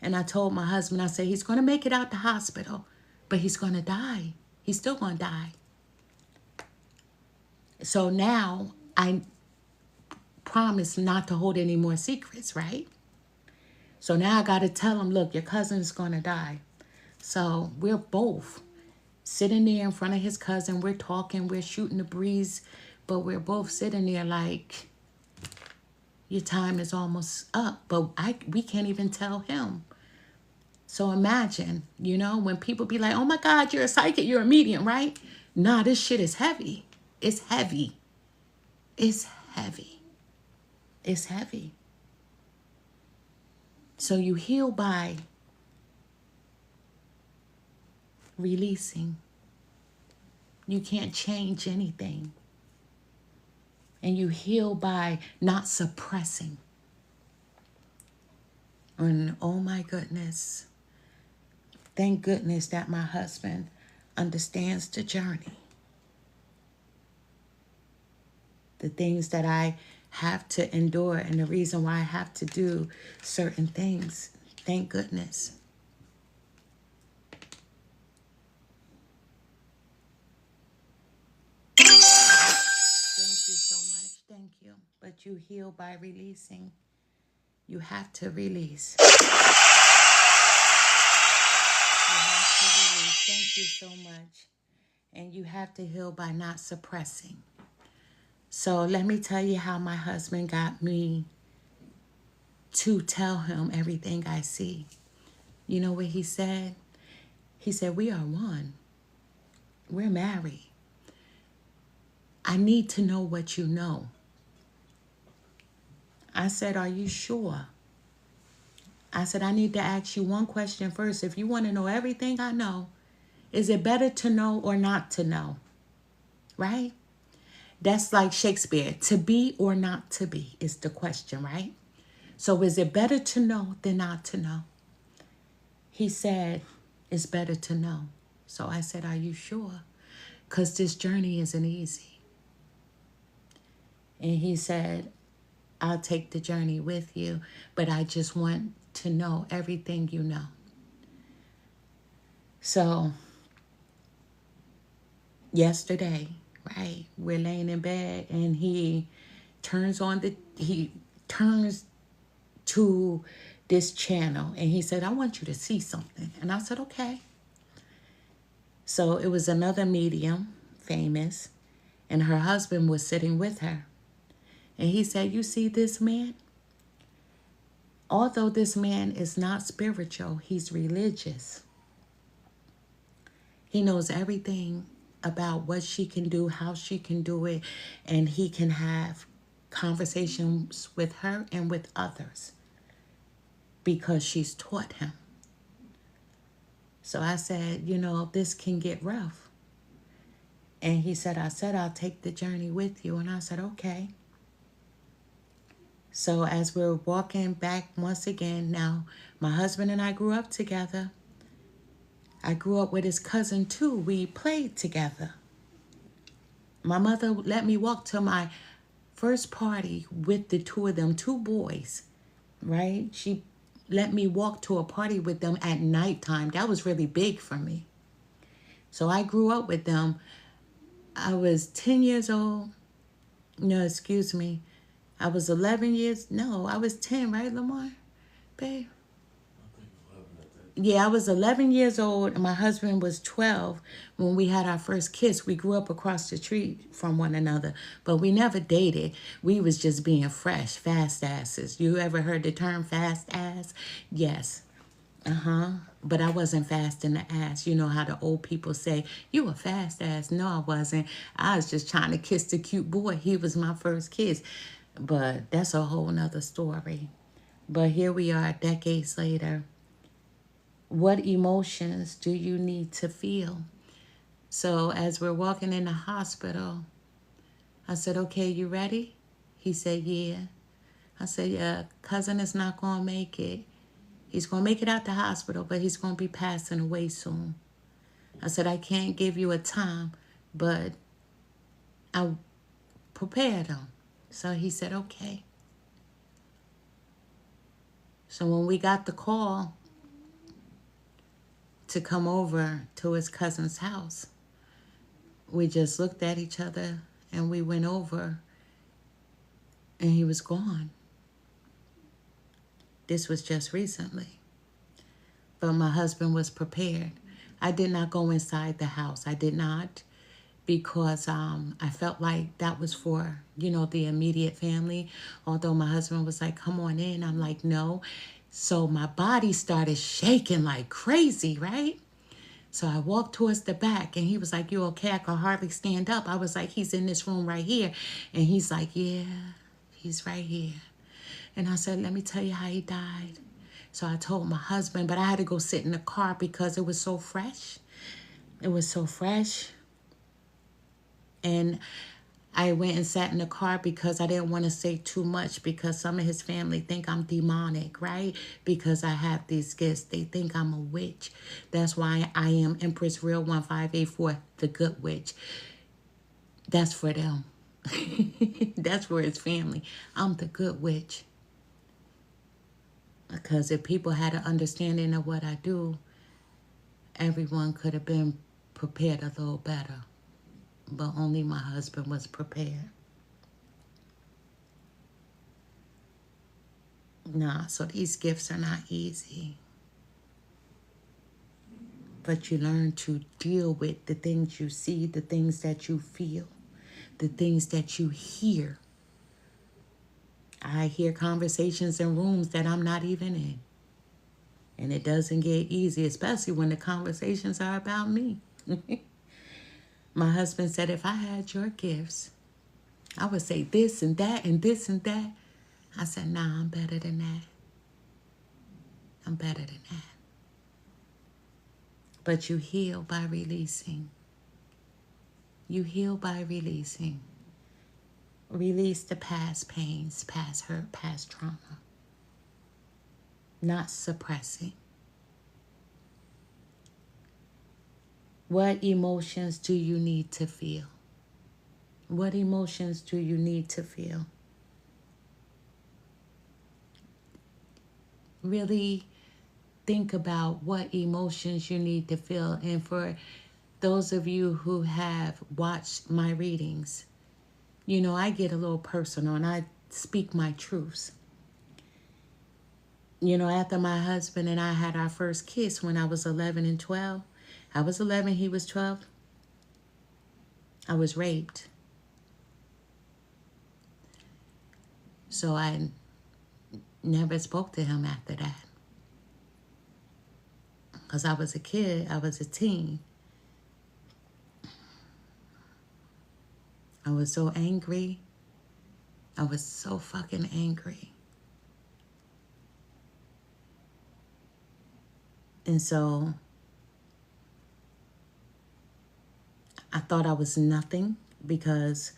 And I told my husband, I said, he's going to make it out the hospital, but he's going to die. He's still going to die. So now I promised not to hold any more secrets, right? So now I got to tell him, look, your cousin's going to die. So we're both sitting there in front of his cousin. We're talking, we're shooting the breeze, but we're both sitting there like, your time is almost up. But we can't even tell him. So imagine, you know, when people be like, oh my God, you're a psychic, you're a medium, right? Nah, this shit is heavy. It's heavy. It's heavy. It's heavy. So you heal by releasing. You can't change anything. And you heal by not suppressing. And oh my goodness, thank goodness that my husband understands the journey. The things that I have to endure and the reason why I have to do certain things. Thank goodness. Thank you so much. Thank you. But you heal by releasing. You have to release. You have to release. Thank you so much. And you have to heal by not suppressing. So let me tell you how my husband got me to tell him everything I see. You know what he said? He said, we are one. We're married. I need to know what you know. I said, are you sure? I said, I need to ask you one question first. If you want to know everything I know, is it better to know or not to know? Right? That's like Shakespeare. To be or not to be is the question, right? So is it better to know than not to know? He said, it's better to know. So I said, are you sure? Because this journey isn't easy. And he said, I'll take the journey with you, but I just want to know everything you know. So yesterday, right, we're laying in bed and he turns to this channel and he said, I want you to see something. And I said, okay. So it was another medium, famous, and her husband was sitting with her. And he said, you see this man? Although this man is not spiritual, he's religious. He knows everything about what she can do, how she can do it, and he can have conversations with her and with others because she's taught him. So I said, you know, this can get rough. And he said, I'll take the journey with you. And I said, okay. So as we're walking back once again, now my husband and I grew up together. I grew up with his cousin too. We played together. My mother let me walk to my first party with the two of them, two boys, right? She let me walk to a party with them at nighttime. That was really big for me. So I grew up with them. I was 10 years old. No, excuse me. I was 11 years. No, I was 10, right, Lamar? Babe? Yeah, I was 11 years old and my husband was 12 when we had our first kiss. We grew up across the street from one another, but we never dated. We was just being fresh, fast asses. You ever heard the term fast ass? Yes. But I wasn't fast in the ass. You know how the old people say, you a fast ass. No, I wasn't. I was just trying to kiss the cute boy. He was my first kiss. But that's a whole nother story. But here we are decades later. What emotions do you need to feel? So as we're walking in the hospital, I said, okay, you ready? He said, yeah. I said, yeah, cousin is not going to make it. He's going to make it out the hospital, but he's going to be passing away soon. I said, I can't give you a time, but I prepared him. So he said, okay. So when we got the call to come over to his cousin's house, we just looked at each other and we went over and he was gone. This was just recently. But my husband was prepared. I did not go inside the house. I did not, because I felt like that was for, you know, the immediate family. Although my husband was like, come on in. I'm like, no. So my body started shaking like crazy, right? So I walked towards the back and he was like, "You okay? I can hardly stand up." I was like, "He's in this room right here." And he's like, "Yeah, he's right here." And I said, "Let me tell you how he died." So I told my husband, but I had to go sit in the car because it was so fresh. It was so fresh. And I went and sat in the car because I didn't want to say too much because some of his family think I'm demonic, right? Because I have these gifts. They think I'm a witch. That's why I am Empress Real 1584, the good witch. That's for them. That's for his family. I'm the good witch. Because if people had an understanding of what I do, everyone could have been prepared a little better. But only my husband was prepared. Nah, so these gifts are not easy. But you learn to deal with the things you see, the things that you feel, the things that you hear. I hear conversations in rooms that I'm not even in. And it doesn't get easy, especially when the conversations are about me. My husband said, if I had your gifts, I would say this and that and this and that. I said, nah, I'm better than that. I'm better than that. But you heal by releasing. You heal by releasing. Release the past pains, past hurt, past trauma. Not suppressing. What emotions do you need to feel? What emotions do you need to feel? Really think about what emotions you need to feel. And for those of you who have watched my readings, you know, I get a little personal and I speak my truths. You know, after my husband and I had our first kiss when I was 11 and 12, I was 11, he was 12, I was raped. So I never spoke to him after that. Because I was a kid, I was a teen. I was so angry. I was so fucking angry. And so I thought I was nothing because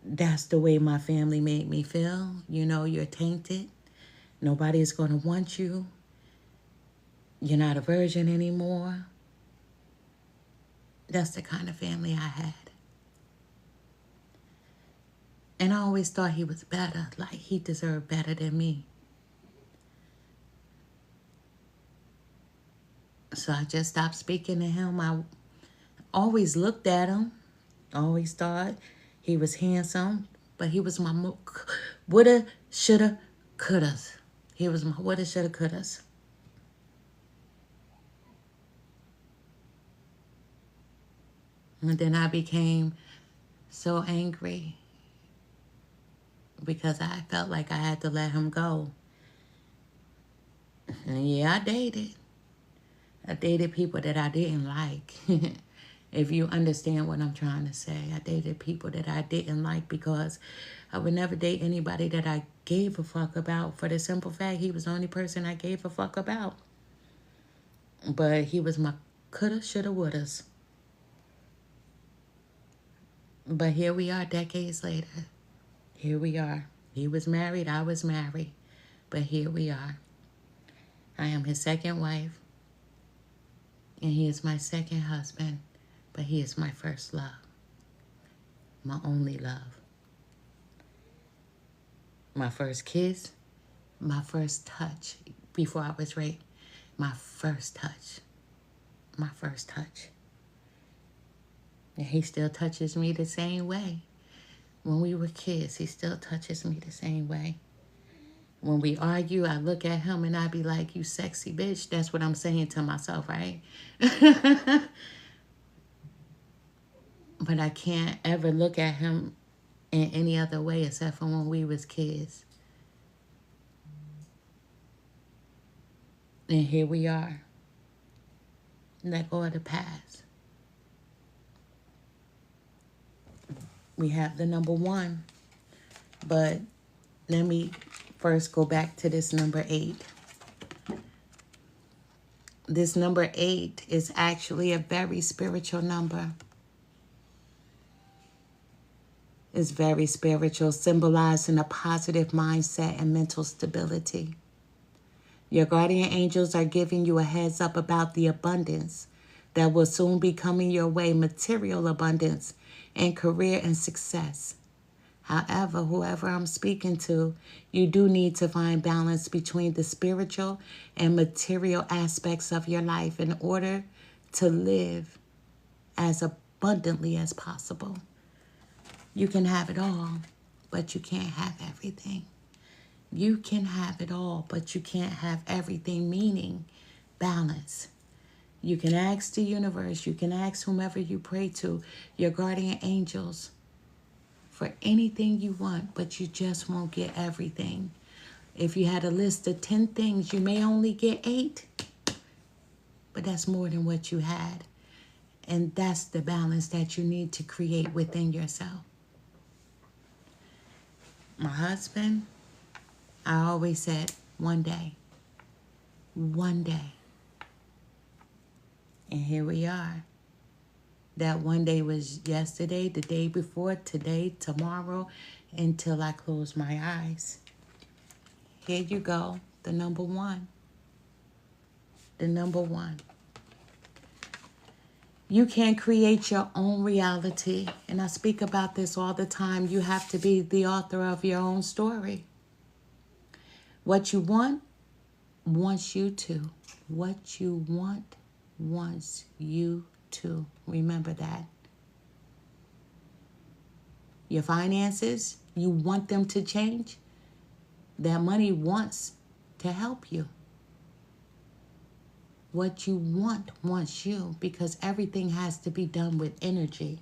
that's the way my family made me feel. You know, you're tainted. Nobody's going to want you. You're not a virgin anymore. That's the kind of family I had. And I always thought he was better, like he deserved better than me. So I just stopped speaking to him. I always looked at him, always thought he was handsome, but he was my woulda, shoulda, couldas. He was my woulda, shoulda, couldas. And then I became so angry because I felt like I had to let him go. And yeah, I dated. I dated people that I didn't like. If you understand what I'm trying to say. I dated people that I didn't like because I would never date anybody that I gave a fuck about, for the simple fact he was the only person I gave a fuck about. But he was my coulda, shoulda, wouldas. But here we are decades later. Here we are. He was married, I was married. But here we are. I am his second wife. And he is my second husband. But he is my first love. My only love. My first kiss. My first touch before I was raped. My first touch. My first touch. And he still touches me the same way. When we were kids, he still touches me the same way. When we argue, I look at him and I be like, you sexy bitch. That's what I'm saying to myself, right? But I can't ever look at him in any other way except for when we was kids. And here we are. Let go of the past. We have the number 1. But let me first go back to this number 8. This number 8 is actually a very spiritual number. It's very spiritual, symbolizing a positive mindset and mental stability. Your guardian angels are giving you a heads up about the abundance that will soon be coming your way, material abundance and career and success. However, whoever I'm speaking to, you do need to find balance between the spiritual and material aspects of your life in order to live as abundantly as possible. You can have it all, but you can't have everything. You can have it all, but you can't have everything, meaning balance. You can ask the universe, you can ask whomever you pray to, your guardian angels, for anything you want, but you just won't get everything. If you had a list of 10 things, you may only get 8, but that's more than what you had. And that's the balance that you need to create within yourself. My husband, I always said, one day. One day. And here we are. That one day was yesterday, the day before, today, tomorrow, until I close my eyes. Here you go, the number 1. The number 1. You can create your own reality. And I speak about this all the time. You have to be the author of your own story. What you want wants you to. What you want wants you to. Remember that. Your finances, you want them to change. That money wants to help you. What you want wants you, because everything has to be done with energy.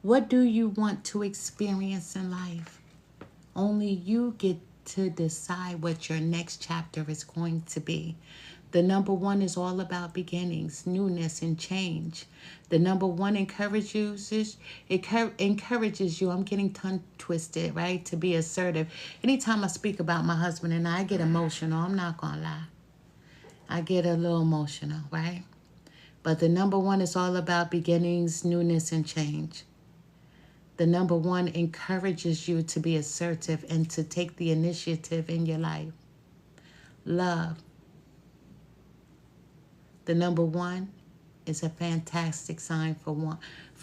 What do you want to experience in life? Only you get to decide what your next chapter is going to be. The number 1 is all about beginnings, newness, and change. The number 1 encourages you. I'm getting tongue twisted, right? To be assertive. Anytime I speak about my husband and I get emotional, I'm not going to lie. I get a little emotional, right? But the number 1 is all about beginnings, newness, and change. The number 1 encourages you to be assertive and to take the initiative in your life. Love. The number 1 is a fantastic sign for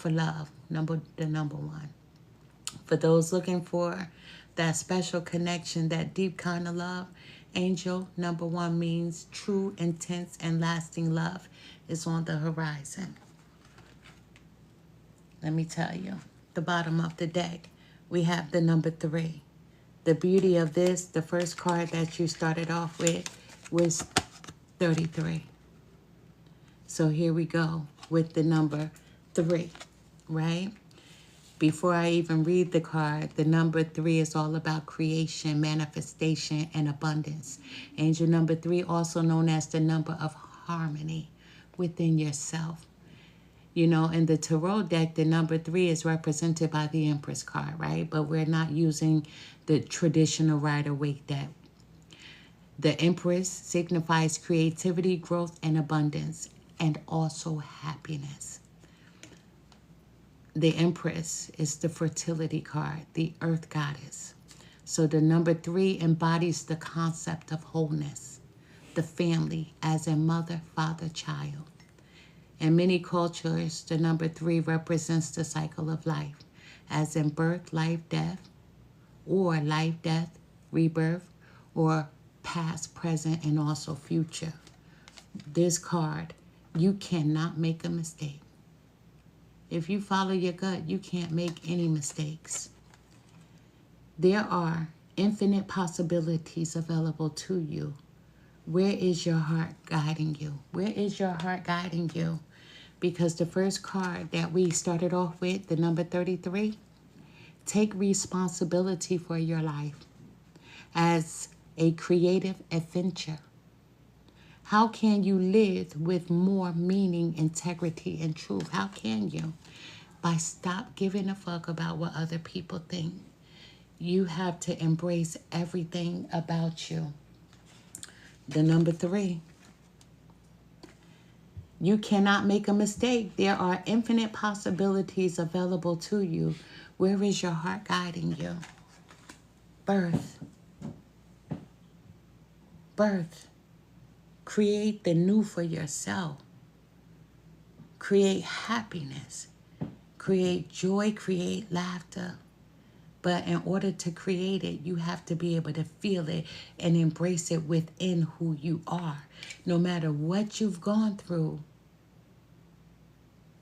love. The number 1. For those looking for that special connection, that deep kind of love, angel number 1 means true, intense, and lasting love is on the horizon. Let me tell you, the bottom of the deck, we have the number 3. The beauty of this, the first card that you started off with was 33. So here we go with the number 3, right? Before I even read the card, the number 3 is all about creation, manifestation, and abundance. Angel number 3, also known as the number of harmony within yourself. You know, in the tarot deck, the number 3 is represented by the Empress card, right? But we're not using the traditional Rider-Waite deck. The Empress signifies creativity, growth, and abundance, and also happiness. The Empress is the fertility card, the earth goddess. So the number 3 embodies the concept of wholeness, the family as a mother, father, child. In many cultures, the number 3 represents the cycle of life, as in birth, life, death, or life, death, rebirth, or past, present, and also future. This card, you cannot make a mistake. If you follow your gut, you can't make any mistakes. There are infinite possibilities available to you. Where is your heart guiding you? Where is your heart guiding you? Because the first card that we started off with, the number 33, take responsibility for your life as a creative adventure. How can you live with more meaning, integrity, and truth? How can you? By stop giving a fuck about what other people think. You have to embrace everything about you. The number 3, you cannot make a mistake. There are infinite possibilities available to you. Where is your heart guiding you? Birth. Birth. Create the new for yourself. Create happiness. Create joy. Create laughter. But in order to create it, you have to be able to feel it and embrace it within who you are. No matter what you've gone through,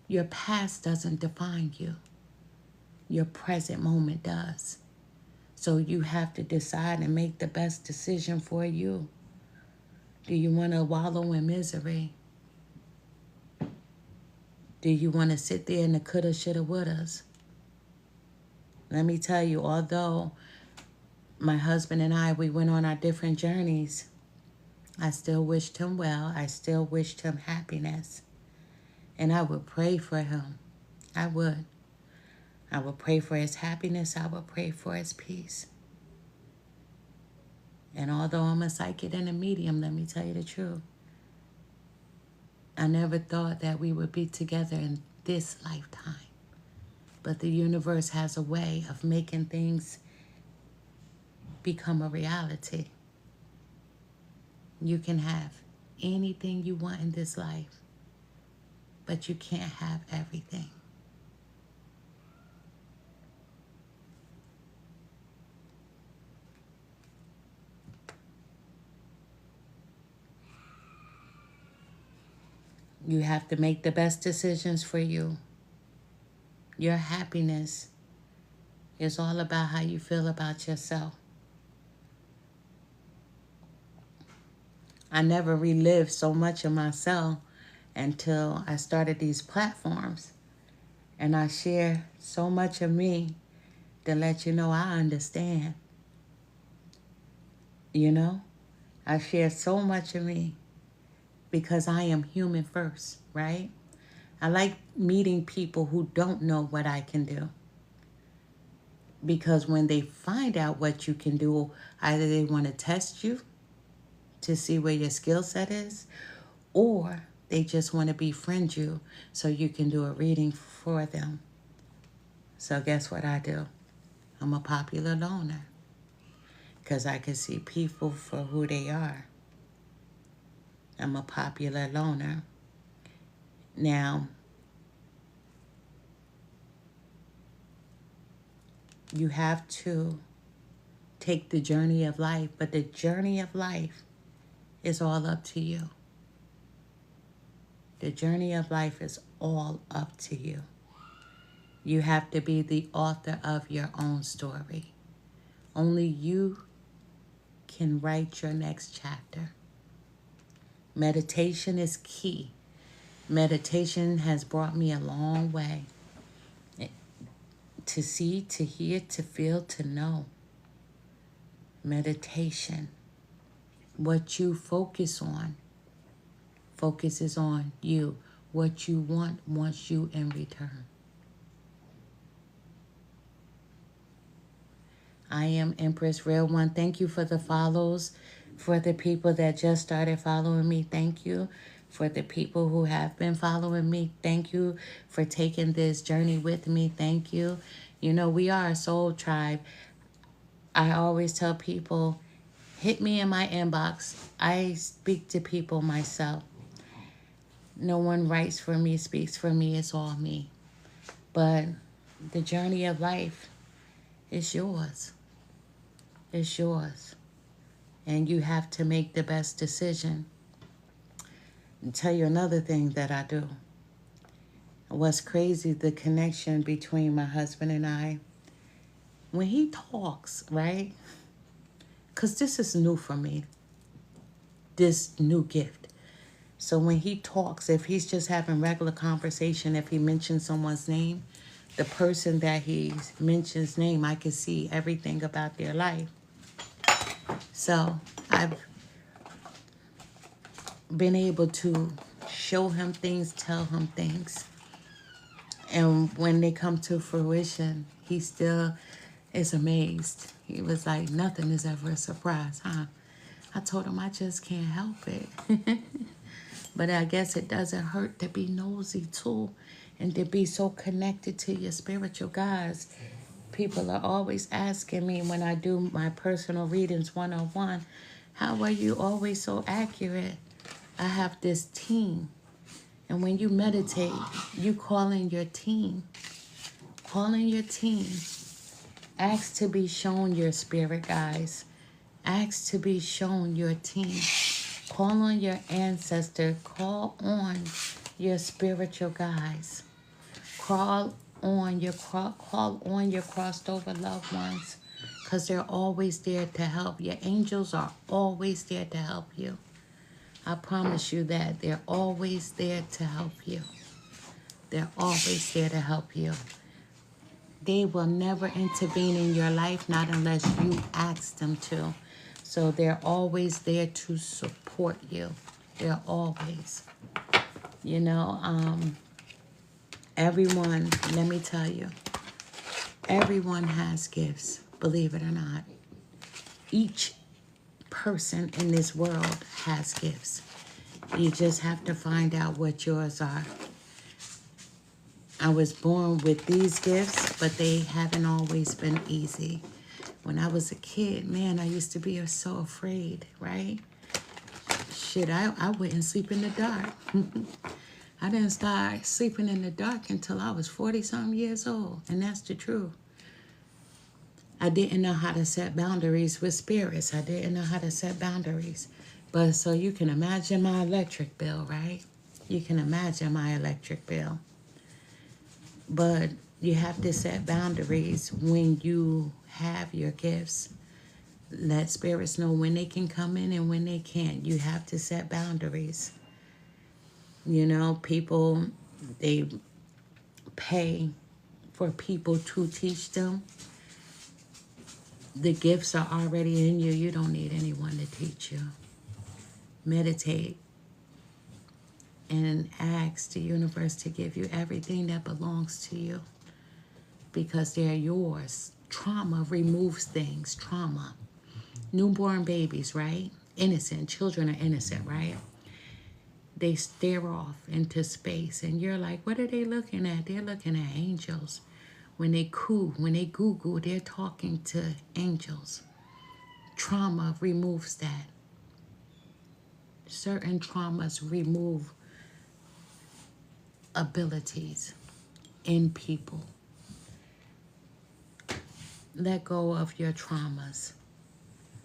your past doesn't define you. Your present moment does. So you have to decide and make the best decision for you. Do you want to wallow in misery? Do you want to sit there in the coulda, shoulda, wouldas? Let me tell you, although my husband and I, we went on our different journeys, I still wished him well. I still wished him happiness. And I would pray for him. I would. I would pray for his happiness. I would pray for his peace. And although I'm a psychic and a medium, let me tell you the truth, I never thought that we would be together in this lifetime. But the universe has a way of making things become a reality. You can have anything you want in this life, but you can't have everything. You have to make the best decisions for you. Your happiness is all about how you feel about yourself. I never relived so much of myself until I started these platforms. And I share so much of me to let you know I understand. You know, I share so much of me because I am human first, right? I like meeting people who don't know what I can do. Because when they find out what you can do, either they want to test you to see where your skill set is, or they just want to befriend you so you can do a reading for them. So guess what I do? I'm a popular loner because I can see people for who they are. I'm a popular loner. Now, you have to take the journey of life, but the journey of life is all up to you. The journey of life is all up to you. You have to be the author of your own story. Only you can write your next chapter. Meditation is key. Meditation has brought me a long way. To see, to hear, to feel, to know. Meditation. What you focus on focuses on you. What you want wants you in return. I am Empress Real One. Thank you for the follows. For the people that just started following me, thank you. For the people who have been following me, thank you for taking this journey with me. Thank you. You know, we are a soul tribe. I always tell people, hit me in my inbox. I speak to people myself. No one writes for me, speaks for me. It's all me. But the journey of life is yours. It's yours. And you have to make the best decision. I'll tell you another thing that I do. What's crazy, the connection between my husband and I. When he talks, right? Because this is new for me. This new gift. So when he talks, if he's just having regular conversation, if he mentions someone's name, the person that he mentions name, I can see everything about their life. So been able to show him things, tell him things. And when they come to fruition, he still is amazed. He was like, nothing is ever a surprise, huh? I told him I just can't help it. But I guess it doesn't hurt to be nosy too and to be so connected to your spiritual guides. People are always asking me when I do my personal readings one-on-one, how are you always so accurate? I have this team. And when you meditate, you call in your team. Call in your team. Ask to be shown your spirit guides. Ask to be shown your team. Call on your ancestor. Call on your spiritual guides. Call on your crossed over loved ones, because they're always there to help. Your angels are always there to help you. I promise you that. They're always there to help you. They're always there to help you. They will never intervene in your life, not unless you ask them to. So they're always there to support you. They're always. You know, everyone, let me tell you, everyone has gifts, believe it or not. Each person in this world has gifts. You just have to find out what yours are. I was born with these gifts, but they haven't always been easy. When I was a kid, man, I used to be so afraid, right? Shit, I wouldn't sleep in the dark. I didn't start sleeping in the dark until I was 40-something years old, and that's the truth. I didn't know how to set boundaries with spirits. I didn't know how to set boundaries. But so you can imagine my electric bill, right? You can imagine my electric bill. But you have to set boundaries when you have your gifts. Let spirits know when they can come in and when they can't. You have to set boundaries. You know, people, they pay for people to teach them. The gifts are already in you. You don't need anyone to teach you. Meditate and ask the universe to give you everything that belongs to you, because they're yours. Trauma removes things. Trauma. Newborn babies, right? Innocent. Children are innocent, right? They stare off into space, and you're like, what are they looking at? They're looking at angels. When they coo, when they goo-goo, they're talking to angels. Trauma removes that. Certain traumas remove abilities in people. Let go of your traumas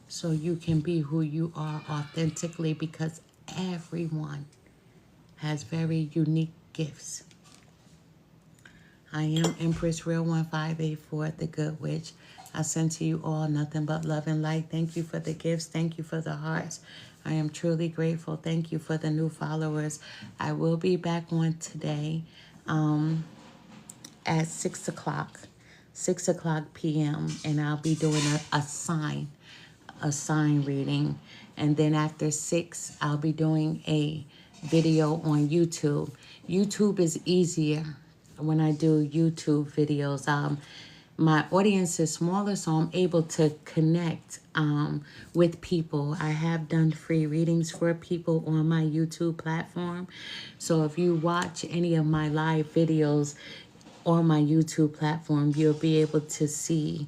so you can be who you are authentically, because everyone has very unique gifts. I am Empress Real 1584, the Good Witch. I send to you all nothing but love and light. Thank you for the gifts. Thank you for the hearts. I am truly grateful. Thank you for the new followers. I will be back on today at 6 o'clock p.m. and I'll be doing a sign reading. And then after 6, I'll be doing a video on YouTube. YouTube is easier when I do YouTube videos. My audience is smaller, so I'm able to connect with people. I have done free readings for people on my YouTube platform. So if you watch any of my live videos on my YouTube platform, you'll be able to see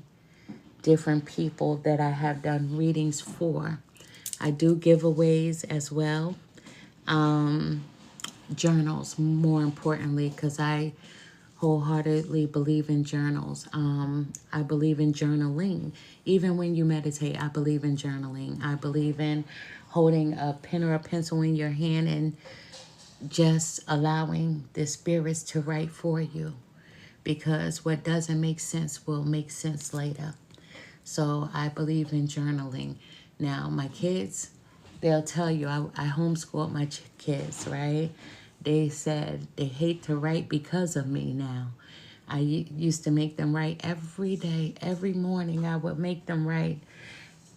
different people that I have done readings for. I do giveaways as well. Journals, more importantly, because I wholeheartedly believe in journals. I believe in journaling. Even when you meditate, I believe in journaling. I believe in holding a pen or a pencil in your hand and just allowing the spirits to write for you, because what doesn't make sense will make sense later. So I believe in journaling. Now, my kids, they'll tell you, I homeschooled my kids, right? They said they hate to write because of me now. I used to make them write every day, every morning. I would make them write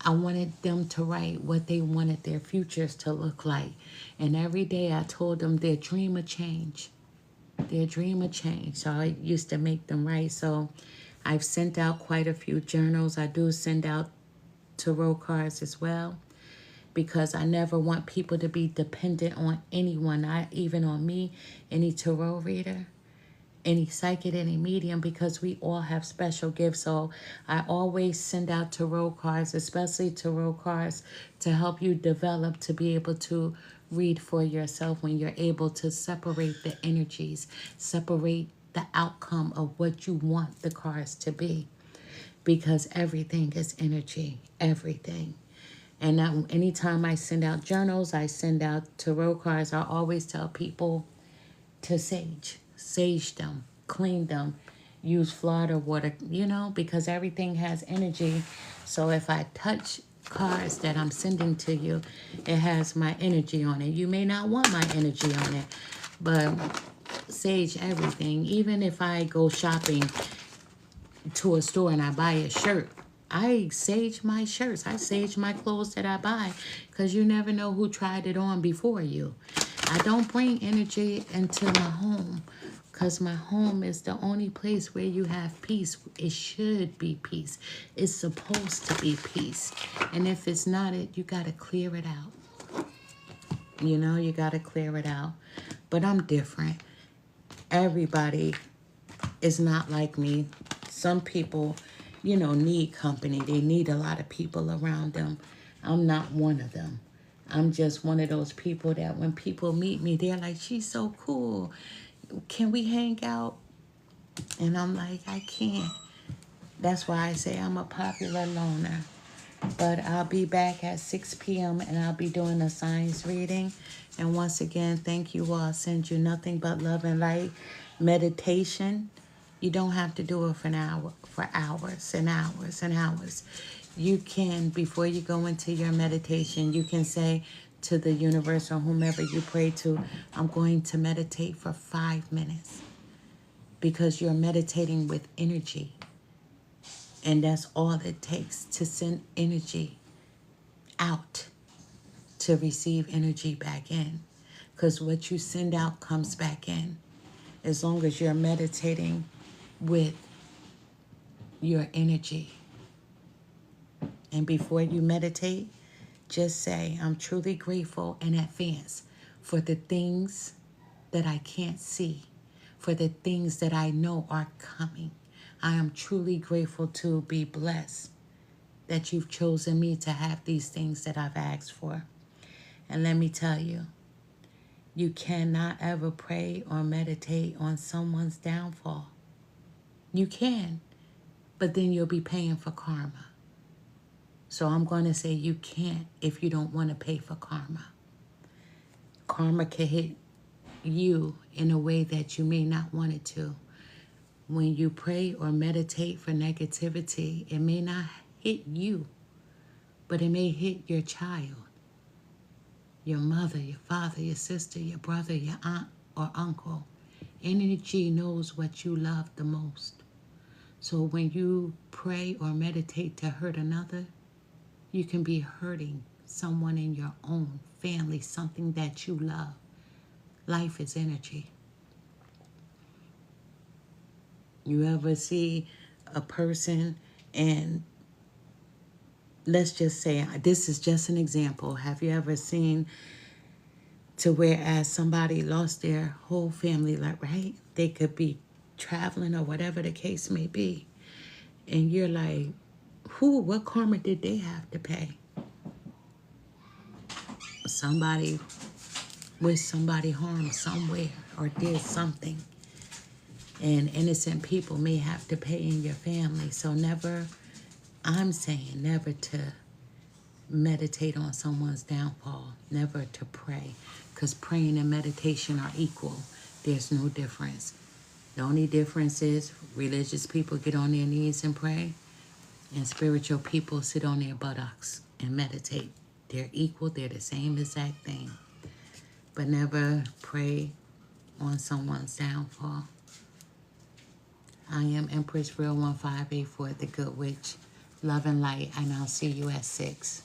I wanted them to write what they wanted their futures to look like. And every day I told them their dream of change. Their dream of change. So I used to make them write. So I've sent out quite a few journals. I do send out tarot cards as well, because I never want people to be dependent on anyone, not even on me, any tarot reader, any psychic, any medium, because we all have special gifts. So I always send out tarot cards, especially tarot cards to help you develop to be able to read for yourself when you're able to separate the energies, separate the outcome of what you want the cards to be, because everything is energy, everything. And now, anytime I send out journals, I send out tarot cards, I always tell people to sage them, clean them, use Florida water, because everything has energy. So if I touch cards that I'm sending to you, it has my energy on it. You may not want my energy on it, but sage everything. Even if I go shopping to a store and I buy a shirt, I sage my shirts. I sage my clothes that I buy, because you never know who tried it on before you. I don't bring energy into my home, because my home is the only place where you have peace. It should be peace. It's supposed to be peace. And if it's not it, you got to clear it out. You got to clear it out. But I'm different. Everybody is not like me. Some people, need company. They need a lot of people around them. I'm not one of them. I'm just one of those people that when people meet me, they're like, she's so cool. Can we hang out? And I'm like, I can't. That's why I say I'm a popular loner. But I'll be back at 6 p.m. and I'll be doing a science reading. And once again, thank you all. Send you nothing but love and light. Meditation. You don't have to do it for hours and hours and hours. You can, before you go into your meditation, you can say to the universe or whomever you pray to, I'm going to meditate for 5 minutes. Because you're meditating with energy. And that's all it takes to send energy out to receive energy back in. Because what you send out comes back in. As long as you're meditating with your energy. And before you meditate, just say, I'm truly grateful in advance for the things that I can't see, for the things that I know are coming. I am truly grateful to be blessed that you've chosen me to have these things that I've asked for. And let me tell you, you cannot ever pray or meditate on someone's downfall. You can, but then you'll be paying for karma. So I'm going to say you can't if you don't want to pay for karma. Karma can hit you in a way that you may not want it to. When you pray or meditate for negativity, it may not hit you, but it may hit your child, your mother, your father, your sister, your brother, your aunt or uncle. Energy knows what you love the most. So when you pray or meditate to hurt another, you can be hurting someone in your own family, something that you love. Life is energy. You ever see a person, and let's just say, this is just an example. Have you ever seen to whereas somebody lost their whole family, like, right? They could be traveling or whatever the case may be. And you're like, what karma did they have to pay? Somebody with somebody harmed somewhere or did something. And innocent people may have to pay in your family. So I'm saying never to meditate on someone's downfall. Never to pray. Because praying and meditation are equal. There's no difference. The only difference is religious people get on their knees and pray. And spiritual people sit on their buttocks and meditate. They're equal. They're the same exact thing. But never pray on someone's downfall. I am Empress Real 1584, the Good Witch. Love and light, and I'll see you at 6.